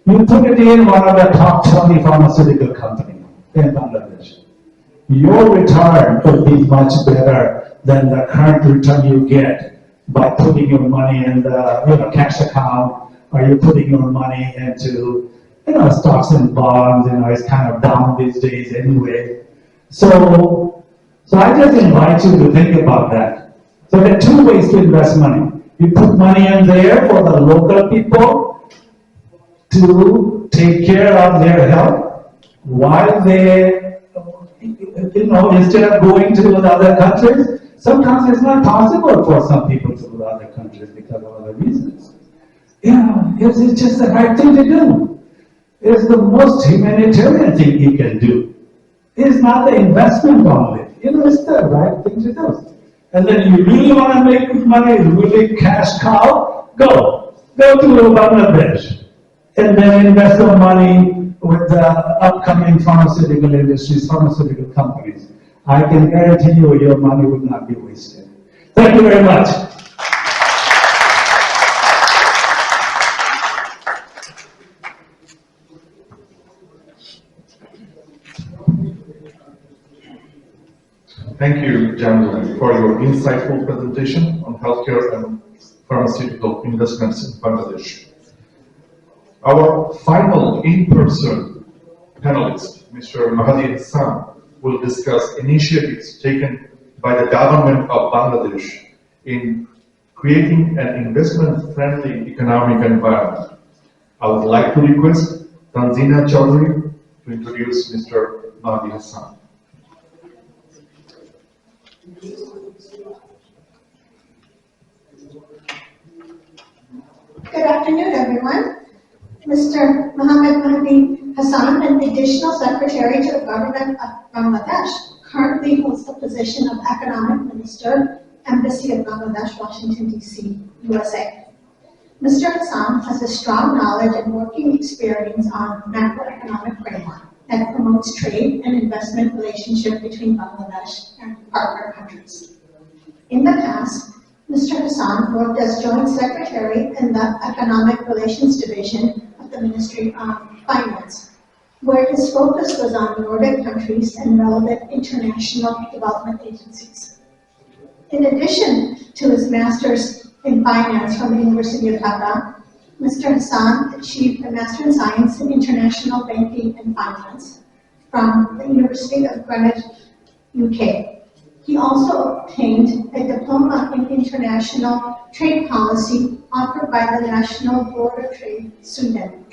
You put it in one of the top 20 pharmaceutical companies in Bangladesh. Your return will be much better than the current return you get by putting your money in the cash account, or you're putting your money into stocks and bonds. It's kind of down these days anyway. So I just invite you to think about that. So there are two ways to invest money. You put money in there for the local people to take care of their health while they, instead of going to the other countries. Sometimes it's not possible for some people to go to other countries because of other reasons. It's just the right thing to do. It's the most humanitarian thing you can do. It's not the investment only. It's the right thing to do. And then you really want to make money, really cash cow, go to Bangladesh. And then invest the money with the upcoming pharmaceutical industries, pharmaceutical companies. I can guarantee you your money will not be wasted. Thank you very much. Thank you, Jamil, for your insightful presentation on healthcare and pharmaceutical investments in Bangladesh. Our final in-person panelist, Mr. Mahdi Hassan, will discuss initiatives taken by the government of Bangladesh in creating an investment-friendly economic environment. I would like to request Tanzina Chowdhury to introduce Mr. Mahdi Hassan. Good afternoon, everyone. Mr. Mohammed Mahdi Hassan, an additional secretary to the government of Bangladesh, currently holds the position of Economic Minister, Embassy of Bangladesh, Washington, D.C., USA. Mr. Hassan has a strong knowledge and working experience on macroeconomic framework that promotes trade and investment relationship between Bangladesh and partner countries. In the past, Mr. Hassan worked as Joint Secretary in the Economic Relations Division of the Ministry of Finance, where his focus was on Nordic countries and relevant international development agencies. In addition to his Master's in Finance from the University of Dhaka, Mr. Hassan achieved a Master in Science in International Banking and Finance from the University of Greenwich, UK. He also obtained a diploma in international trade policy offered by the National Board of Trade, Sweden.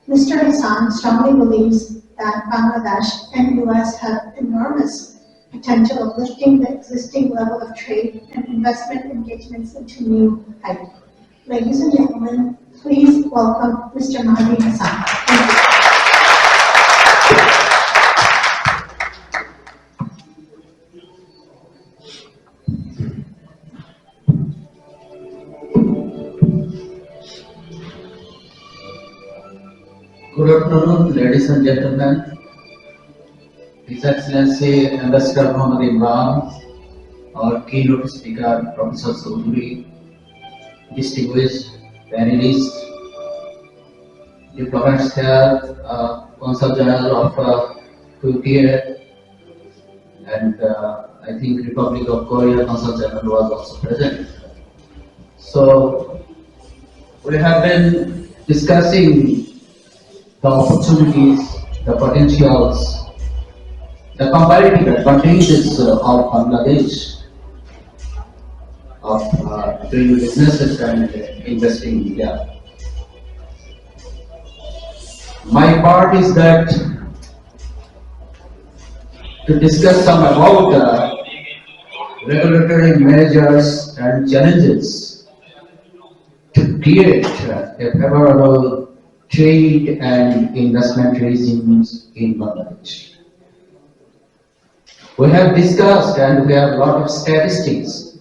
Mr. Hassan strongly believes that Bangladesh and US have enormous potential of lifting the existing level of trade and investment engagements into new heights. Ladies and gentlemen, please welcome Mr. Mahdi Hassan. Thank you. Good afternoon, ladies and gentlemen. His Excellency Ambassador Muhammad Imran, our keynote speaker, Professor Chowdhury, distinguished panelists, diplomats here, Consul General of Turkey, and I think Republic of Korea Consul General was also present. So we have been discussing the opportunities, the potentials, the comparative advantages of Bangladesh of doing businesses and investing in India. My part is that to discuss some about regulatory measures and challenges to create a favorable trade and investment regimes in Bangladesh. We have discussed and we have a lot of statistics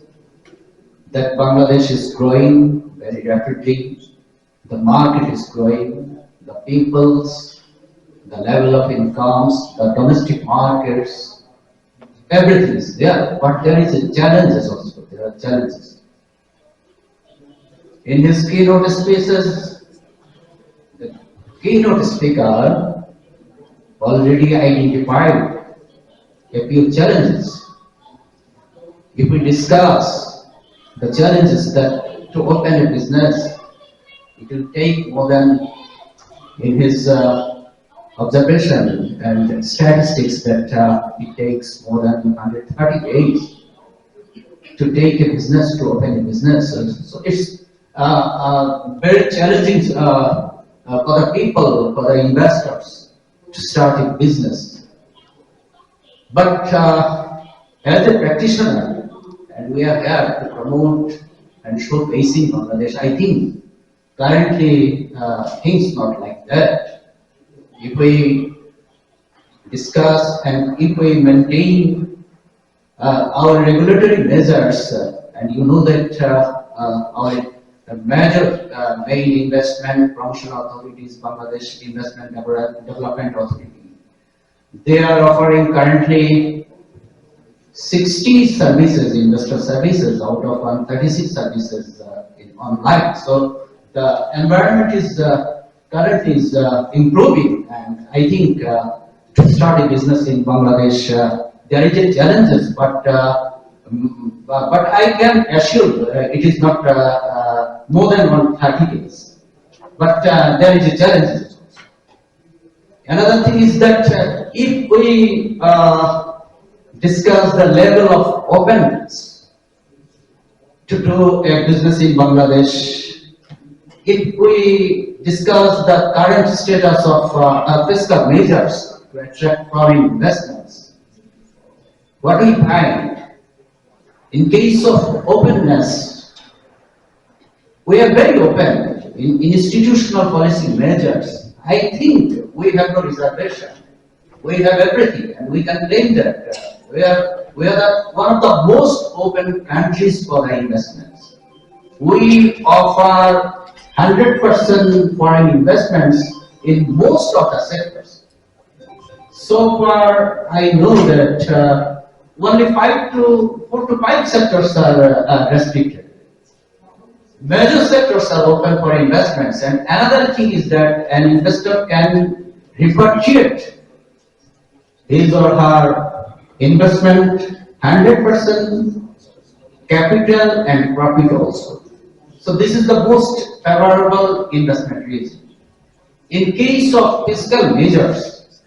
that Bangladesh is growing very rapidly, the market is growing, the people's, the level of incomes, the domestic markets, everything is there, but there is a challenges also, there are challenges. In his keynote speeches, the keynote speaker already identified a few challenges. If we discuss the challenges that to open a business, it will take more than, in his observation and statistics, that it takes more than 130 days to take a business, to open a business. So it's very challenging for the people, for the investors to start a business. But as a practitioner, and we are here to promote and showcase in Bangladesh, I think currently things not like that. If we discuss and if we maintain our regulatory measures, and you know that our major main investment promotion authorities, Bangladesh Investment Development Authority, they are offering currently 60 services, investor services, out of 136 services online. So the environment is currently is improving, and I think to start a business in Bangladesh, there is a challenges, but I can assure it is not more than 130 days. But there is a challenges. Another thing is that if we discuss the level of openness to do a business in Bangladesh, if we discuss the current status of fiscal measures to attract foreign investments, what we find, in case of openness, we are very open in institutional policy measures. I think we have no reservation. We have everything, and we can claim that we are one of the most open countries for the investments. We offer 100% foreign investments in most of the sectors. So far, I know that only 4 to 5 sectors are restricted. Major sectors are open for investments, and another thing is that an investor can repatriate his or her investment 100% capital and profit also. So this is the most favorable investment regime. In case of fiscal measures,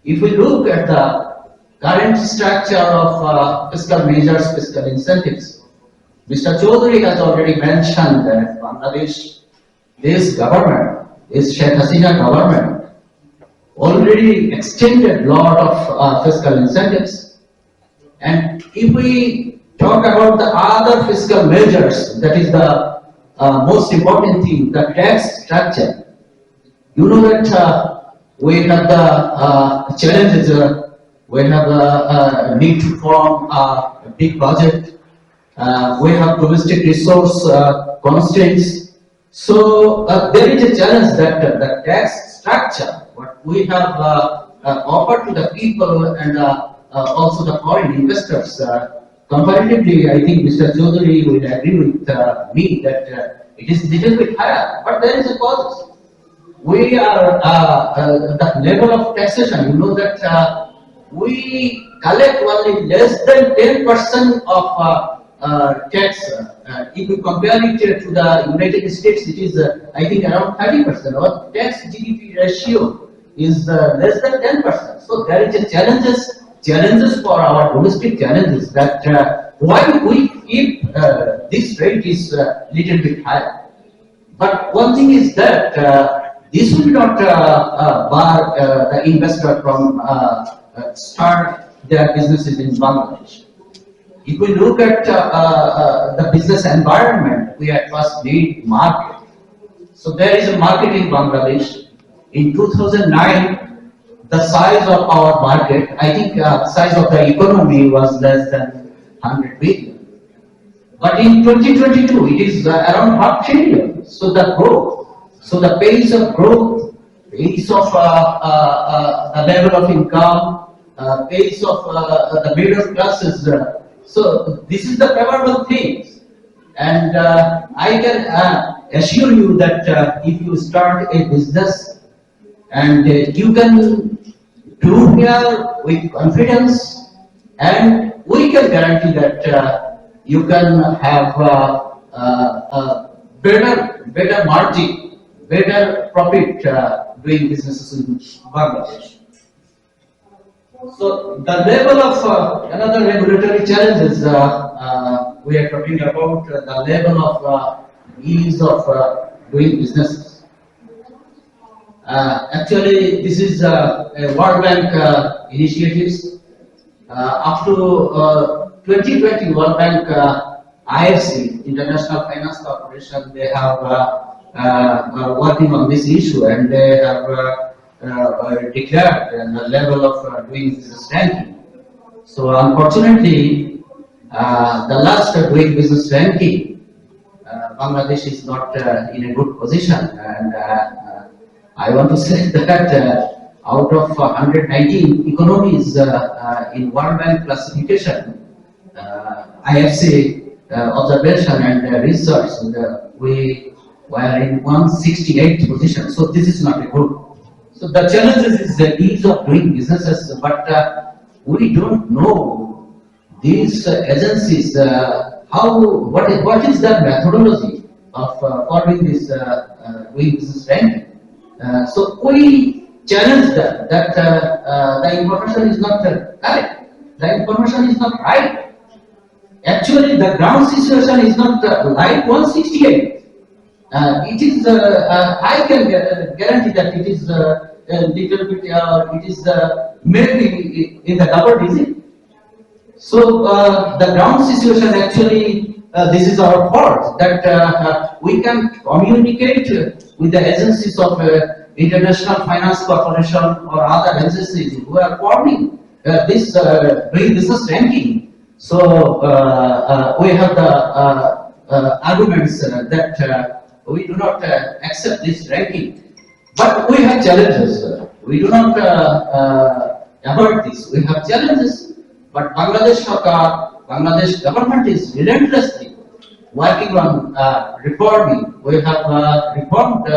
if we look at the current structure of fiscal measures, fiscal incentives, Mr. Chaudhary has already mentioned that Bangladesh, this government, this Sheikh Hasina government, already extended lot of fiscal incentives. And if we talk about the other fiscal measures, that is the most important thing, the tax structure. You know that we have the challenges, we have a need to form a big budget, we have domestic resource constraints. So there is a challenge that the tax structure, what we have offered to the people and also the foreign investors, comparatively, I think Mr. Chaudhary will agree with me that it is little bit higher, but there is a cause. We are the level of taxation. You know that we collect only less than 10% of tax. If you compare it to the United States, it is, I think, around 30%. Our tax GDP ratio is less than 10%. So there is a challenges for our domestic challenges that why we keep this rate is little bit higher. But one thing is that this will not bar the investor from start their businesses in Bangladesh. If we look at the business environment, we at first need market. So there is a market in Bangladesh. In 2009, the size of our market, I think size of the economy was less than 100 billion. But in 2022, it is around $500 billion. So the growth, so the pace of growth, pace of the level of income, pace of the middle classes. So this is the favorable thing. And I can assure you that if you start a business and you can do here with confidence, and we can guarantee that you can have better margin, better profit doing businesses in Bangladesh. So the level of another regulatory challenges we are talking about the level of ease of doing businesses. Actually, this is a World Bank initiatives. Up to 2020, World Bank IFC, International Finance Corporation, they have working on this issue, and they have declared the level of doing business ranking. So unfortunately, the last doing business ranking, Bangladesh is not in a good position, and I want to say that out of 119 economies in World Bank classification, IFC observation and research, we were in 168th position. So this is not a good. So the challenges is the ease of doing businesses, but we don't know these agencies what is the methodology of following this doing business ranking. So we challenge that the information is not correct, the information is not right. Actually, the ground situation is not like 168. It is, I can guarantee that it is a little bit, it is maybe in the double digit. So the ground situation actually, this is our fault, that we can communicate with the agencies of International Finance Corporation or other agencies who are forming this doing business ranking. So we have the arguments that we do not accept this ranking, but we have challenges. We do not avoid this. We have challenges, but Bangladesh government is relentlessly working on reforming. We have reformed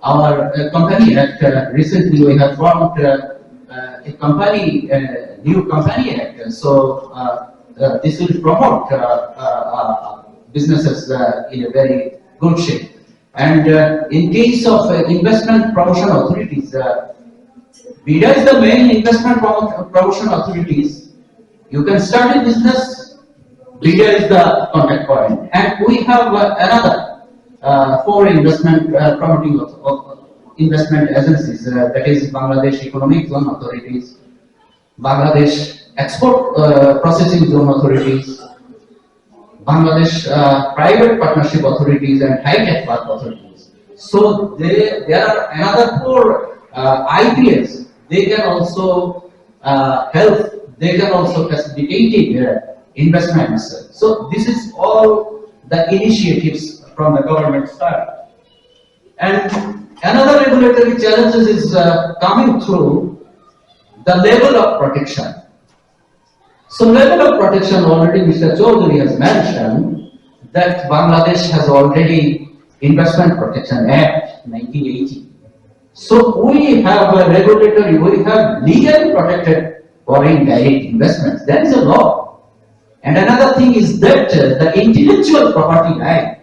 our company act. Recently, we have formed a company, new company act. So this will promote businesses in a very good shape. And in case of investment promotion authorities, BIDA is the main investment promotion authorities. You can start a business, BIDA is the contact point. And we have another 4 investment promoting investment agencies, that is Bangladesh Economic Zone Authorities, Bangladesh Export Processing Zone Authorities, Bangladesh Private Partnership Authorities, and High Tech Park Authorities. So there are another 4 IPS. They can also help. They can also facilitate investments. So this is all the initiatives from the government side. And another regulatory challenges is coming through the level of protection. So level of protection, already Mr. Chaudhary has mentioned that Bangladesh has already Investment Protection Act 1980. So we have a regulatory, we have legally protected foreign direct investments. There is a law. And another thing is that the intellectual property right,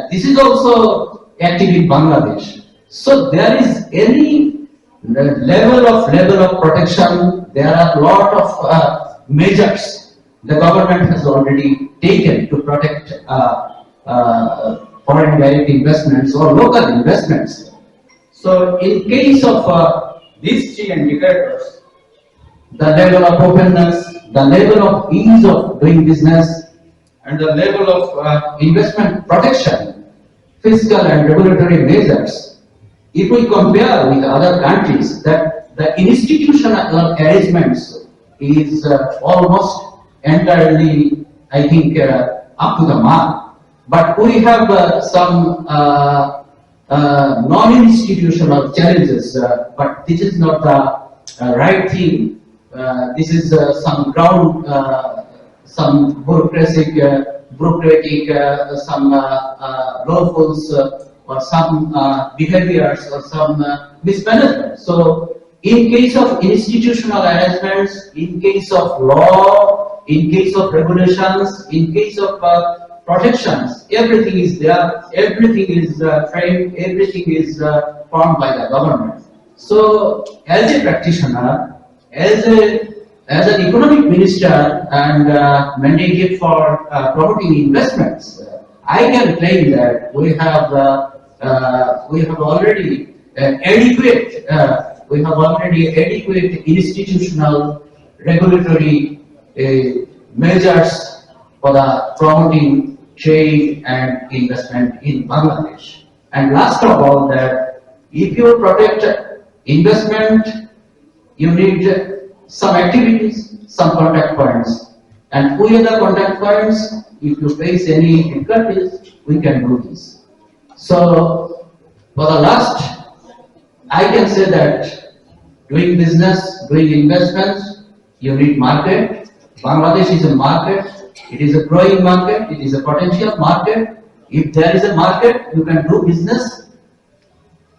this is also active in Bangladesh. So there is any level of protection. There are a lot of measures the government has already taken to protect foreign direct investments or local investments. So in case of these three indicators, the level of openness, the level of ease of doing business, and the level of investment protection, fiscal and regulatory measures, if we compare with other countries, that the institutional arrangements is almost entirely, I think, up to the mark. But we have some non-institutional challenges, but this is not the right thing. This is some ground, some bureaucratic, some lawfuls, or some behaviors, or some mismanagement. So, in case of institutional arrangements, in case of law, in case of regulations, in case of protections, everything is there, everything is framed, everything is formed by the government. So, as a practitioner, as an economic minister and mandated for promoting investments, I can claim that we have already adequate institutional regulatory measures for the promoting trade and investment in Bangladesh. And last of all, that if you protect investment, you need some activities, some contact points. And who are the contact points? If you face any difficulties, we can do this. So, for the last, I can say that doing business, doing investments, you need market. Bangladesh is a market. It is a growing market. It is a potential market. If there is a market, you can do business.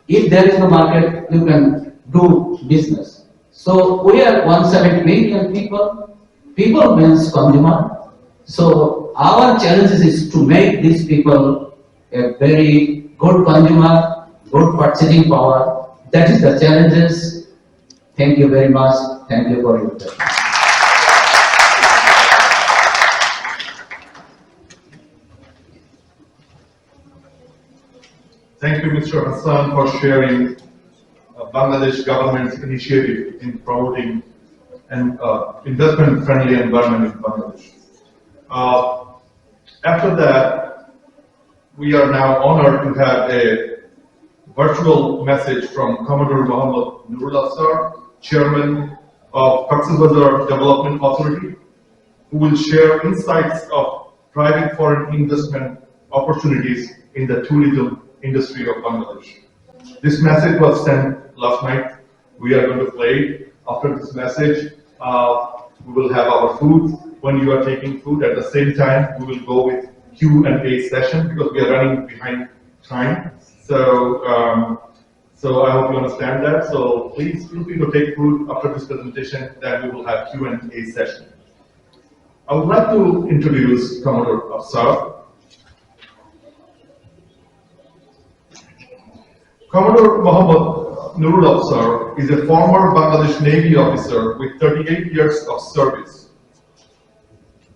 If there is no market, you can do business. So we are 170 million people. People means consumer. So our challenge is to make these people a very good consumer, good purchasing power. That is the challenges. Thank you very much. Thank you for your attention. Thank you, Mr. Hassan, for sharing Bangladesh government's initiative in promoting an investment-friendly environment in Bangladesh. After that, we are now honored to have a virtual message from Commodore Mohammad Nurullah Sir, Chairman of Cox's Development Authority, who will share insights of private foreign investment opportunities in the tourism industry of Bangladesh. This message was sent last night. We are going to play it. After this message, we will have our food. When you are taking food, at the same time, we will go with Q&A session because we are running behind time. So I hope you understand that. So please feel free to take food after this presentation. Then we will have Q&A session. I would like to introduce Commodore Afsar. Commodore Mohammad Nurul Afsar is a former Bangladesh Navy officer with 38 years of service.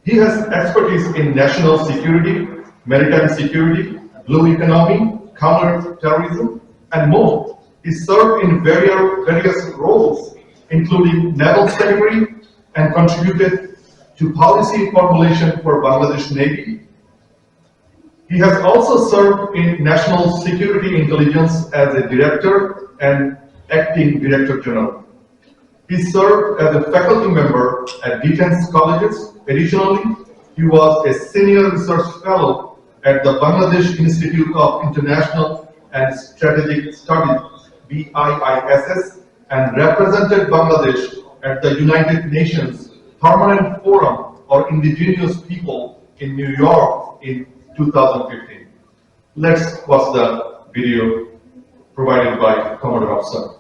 He has expertise in national security, maritime security, blue economy, counter-terrorism, and more. He served in various roles, including Naval Secretary, and contributed to policy formulation for Bangladesh Navy. He has also served in National Security Intelligence as a Director and Acting Director General. He served as a faculty member at Defense Colleges. Additionally, he was a Senior Research Fellow at the Bangladesh Institute of International and Strategic Studies, BIISS, and represented Bangladesh at the United Nations Permanent Forum for Indigenous People in New York in 2015. Let's watch the video provided by Commodore Afsar.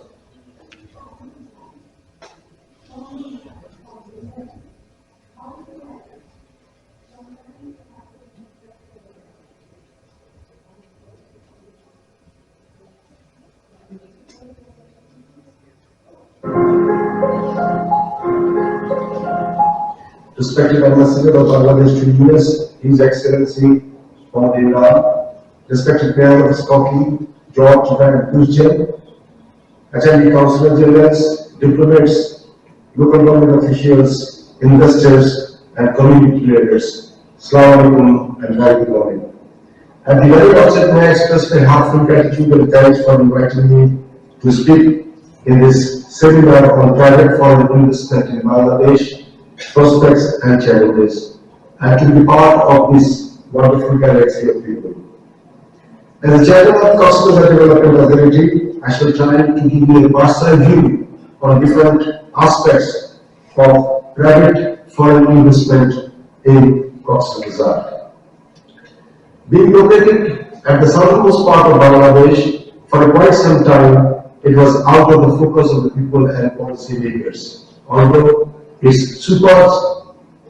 respected Ambassador of Bangladesh to US, His Excellency Mohammed Imran, respected Mayor of Skopje, George Van Kuzchen, attending Councillor Generals, diplomats, local government officials, investors, and community leaders. Assalamu alaikum and very good morning. At the very outset, may I express my heartfelt gratitude and thanks for inviting me to speak in this seminar on private foreign investment in Bangladesh, prospects and challenges, and to be part of this wonderful galaxy of people. As the chairman of Cox's Development Authority, I shall try to give you a personal view on different aspects of private foreign investment in Cox's Bazar. Being located at the southernmost part of Bangladesh for quite some time, it was out of the focus of the people and policy makers. Although its super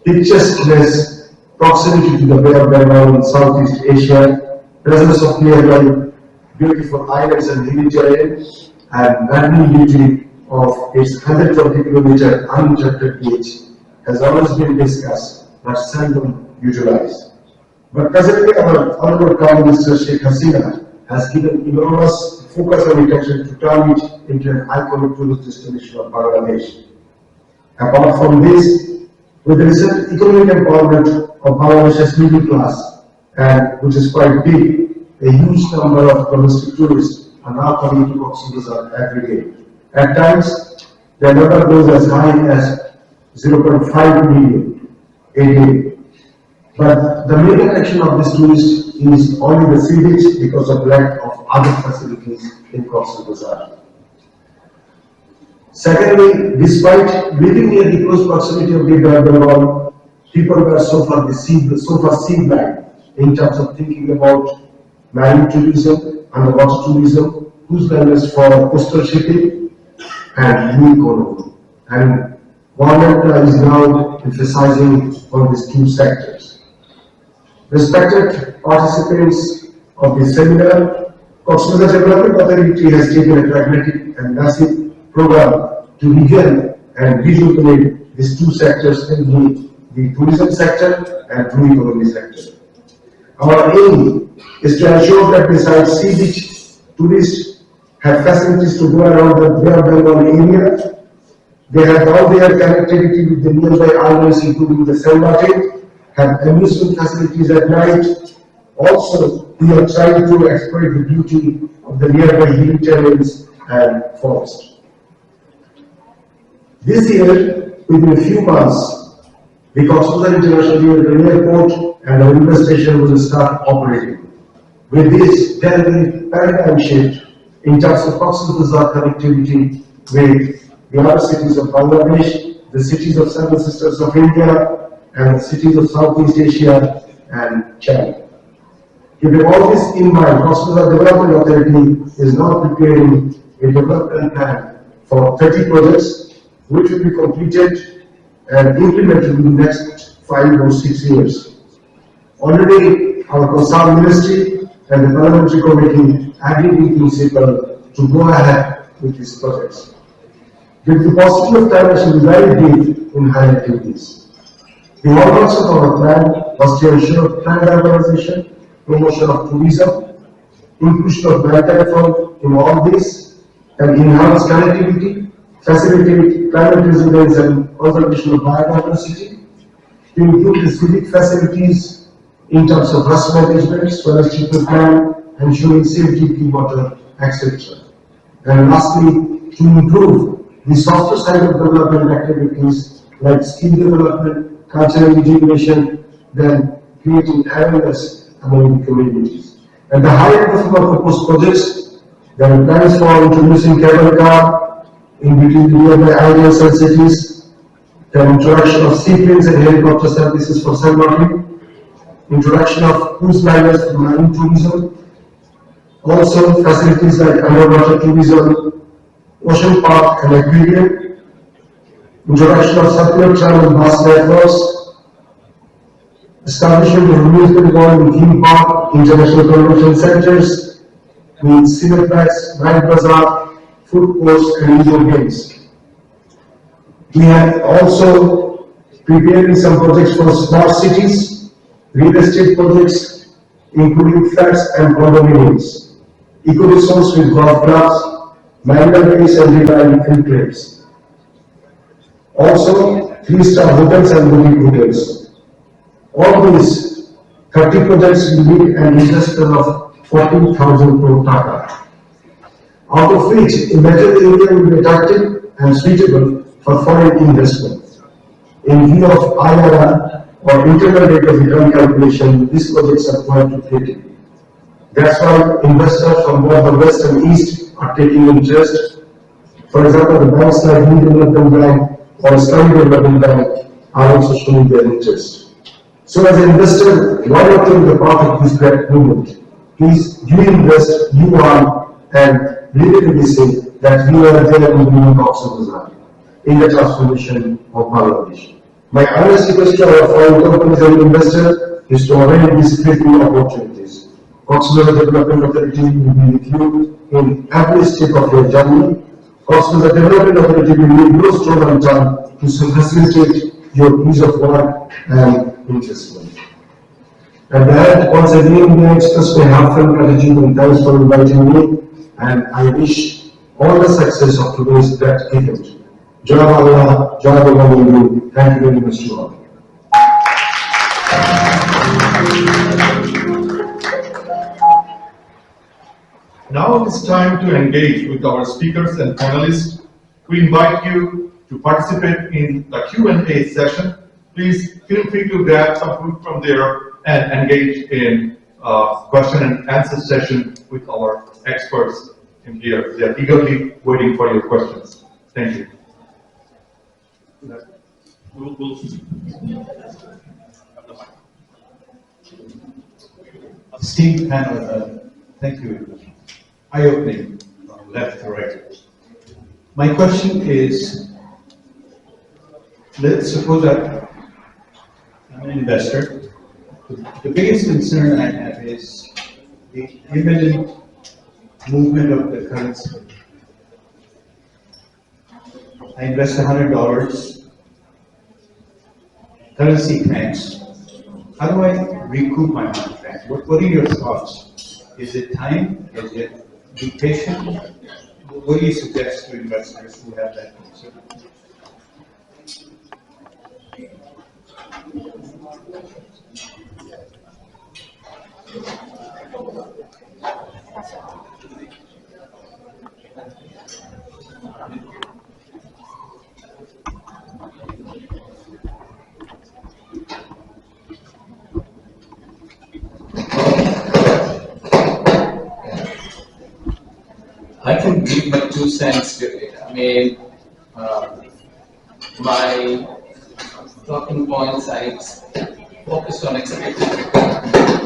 picturesqueness, proximity to the Bay of Bengal in Southeast Asia, presence of nearby beautiful islands and hilly terrain, and magnitude of its 120-kilometer uninterrupted beach has always been discussed but seldom utilized. But presently, our Honorable Prime Minister Sheikh Hasina has given enormous focus and attention to turn it into an iconic tourist destination of Bangladesh. Apart from this, with the recent economic empowerment of Bangladesh's middle class, and which is quite big, a huge number of domestic tourists are now coming to Cox's Bazar every day. At times, the number goes as high as 0.5 million a day. But the main attraction of this tourist is only the sea beach because of lack of other facilities in Cox's Bazar. Secondly, despite living near the close proximity of the Bay of Bengal, people were so far sea-blind in terms of thinking about marine tourism, underwater tourism, whose wellness for coastal shipping, and new economy. And government is now emphasizing on these two sectors. Respected participants of this seminar, Cox's Bazar Development Authority has taken a pragmatic and massive program to begin and rejuvenate these two sectors in the tourism sector and blue economy sector. Our aim is to ensure that besides sea beach, tourists have facilities to go around the Bay of Bengal area. They have all their connectivity with the nearby islands, including the Saint Martin, have amusement facilities at night. Also, we are trying to exploit the beauty of the nearby hilly terrains and forest. This year, within a few months, the Cox's Bazar International Airport and the railway station will start operating. With this, there will be a paradigm shift in terms of Cox's Bazar connectivity with the other cities of Bangladesh, the cities of Seven Sisters of India, and the cities of Southeast Asia and China. Keeping all this in mind, Cox's Bazar Development Authority is now preparing a development plan for 30 projects, which will be completed and implemented in the next 5 or 6 years. Already, our concerned ministry and the parliamentary committee agreed in principle to go ahead with these projects. With the possibility of time, I shall be very brief in highlighting this. The hallmarks of our plan was to ensure planned urbanization, promotion of tourism, inclusion of maritime fund in all this, and enhance connectivity, facilitate climate resilience and conservation of biodiversity, to improve the civic facilities in terms of waste management, sewage treatment plant, ensuring safe drinking water, etc. And lastly, to improve the softer side of development activities like skill development, cultural integration, then creating awareness among the communities. At the high end of our proposed projects, there are plans for introducing cable car in between the nearby islands and cities, the introduction of seaplanes and helicopter services for Saint Martin, introduction of cruise liners for marine tourism, also facilities like underwater tourism, ocean park and aquarium, introduction of circular travel bus networks, establishment of amusement world in theme park, international convention centers, with Cineplex, Night Bazaar, food courts and indoor games. We have also preparing some projects for smart cities, real estate projects, including flats and condominiums, eco-resorts with golf clubs, mangrove base and river enclaves. Also, 3-star hotels and boutique hotels. All these 30 projects will need an investment of 14,000 crore taka, out of which a major area will be attractive and suitable for foreign investment. In view of IRR or internal rate of return calculation, these projects are quite lucrative. That's why investors from both the west and east are taking interest. For example, the banks like New Development Bank or Islamic Development Bank are also showing their interest. So as an investor, why not take the part of this great movement? Please, you invest, you earn, and relatively say that we are there in the beginning of Cox's in the transformation of Bangladesh. My honest request to our foreign companies and investors is to avail these creative opportunities. Cox's Development Authority will be with you in every step of your journey. Cox's Development Authority will leave no stone unturned to facilitate your ease of work and investment. At the end, once again, I express my heartfelt gratitude and thanks for inviting me, and I wish all the success of today's great event. Jai Bangla, Jai Bangla. Thank you very much to all. Now it's time to engage with our speakers and panelists. We invite you to participate in the Q&A session. Please feel free to grab some food from there and engage in question and answer session with our experts in here. They are eagerly waiting for your questions. Thank you. Esteemed panel, thank you. Eye-opening from left to right. My question is, let's suppose that I'm an investor. The biggest concern I have is the imminent movement of the currency. I invest $100, currency tanks. How do I recoup my money back? What are your thoughts? Is it time? Is it be patient? What do you suggest to investors who have that concern? I can give my 2 cents to it. I mean, my talking points, I focus on expected return.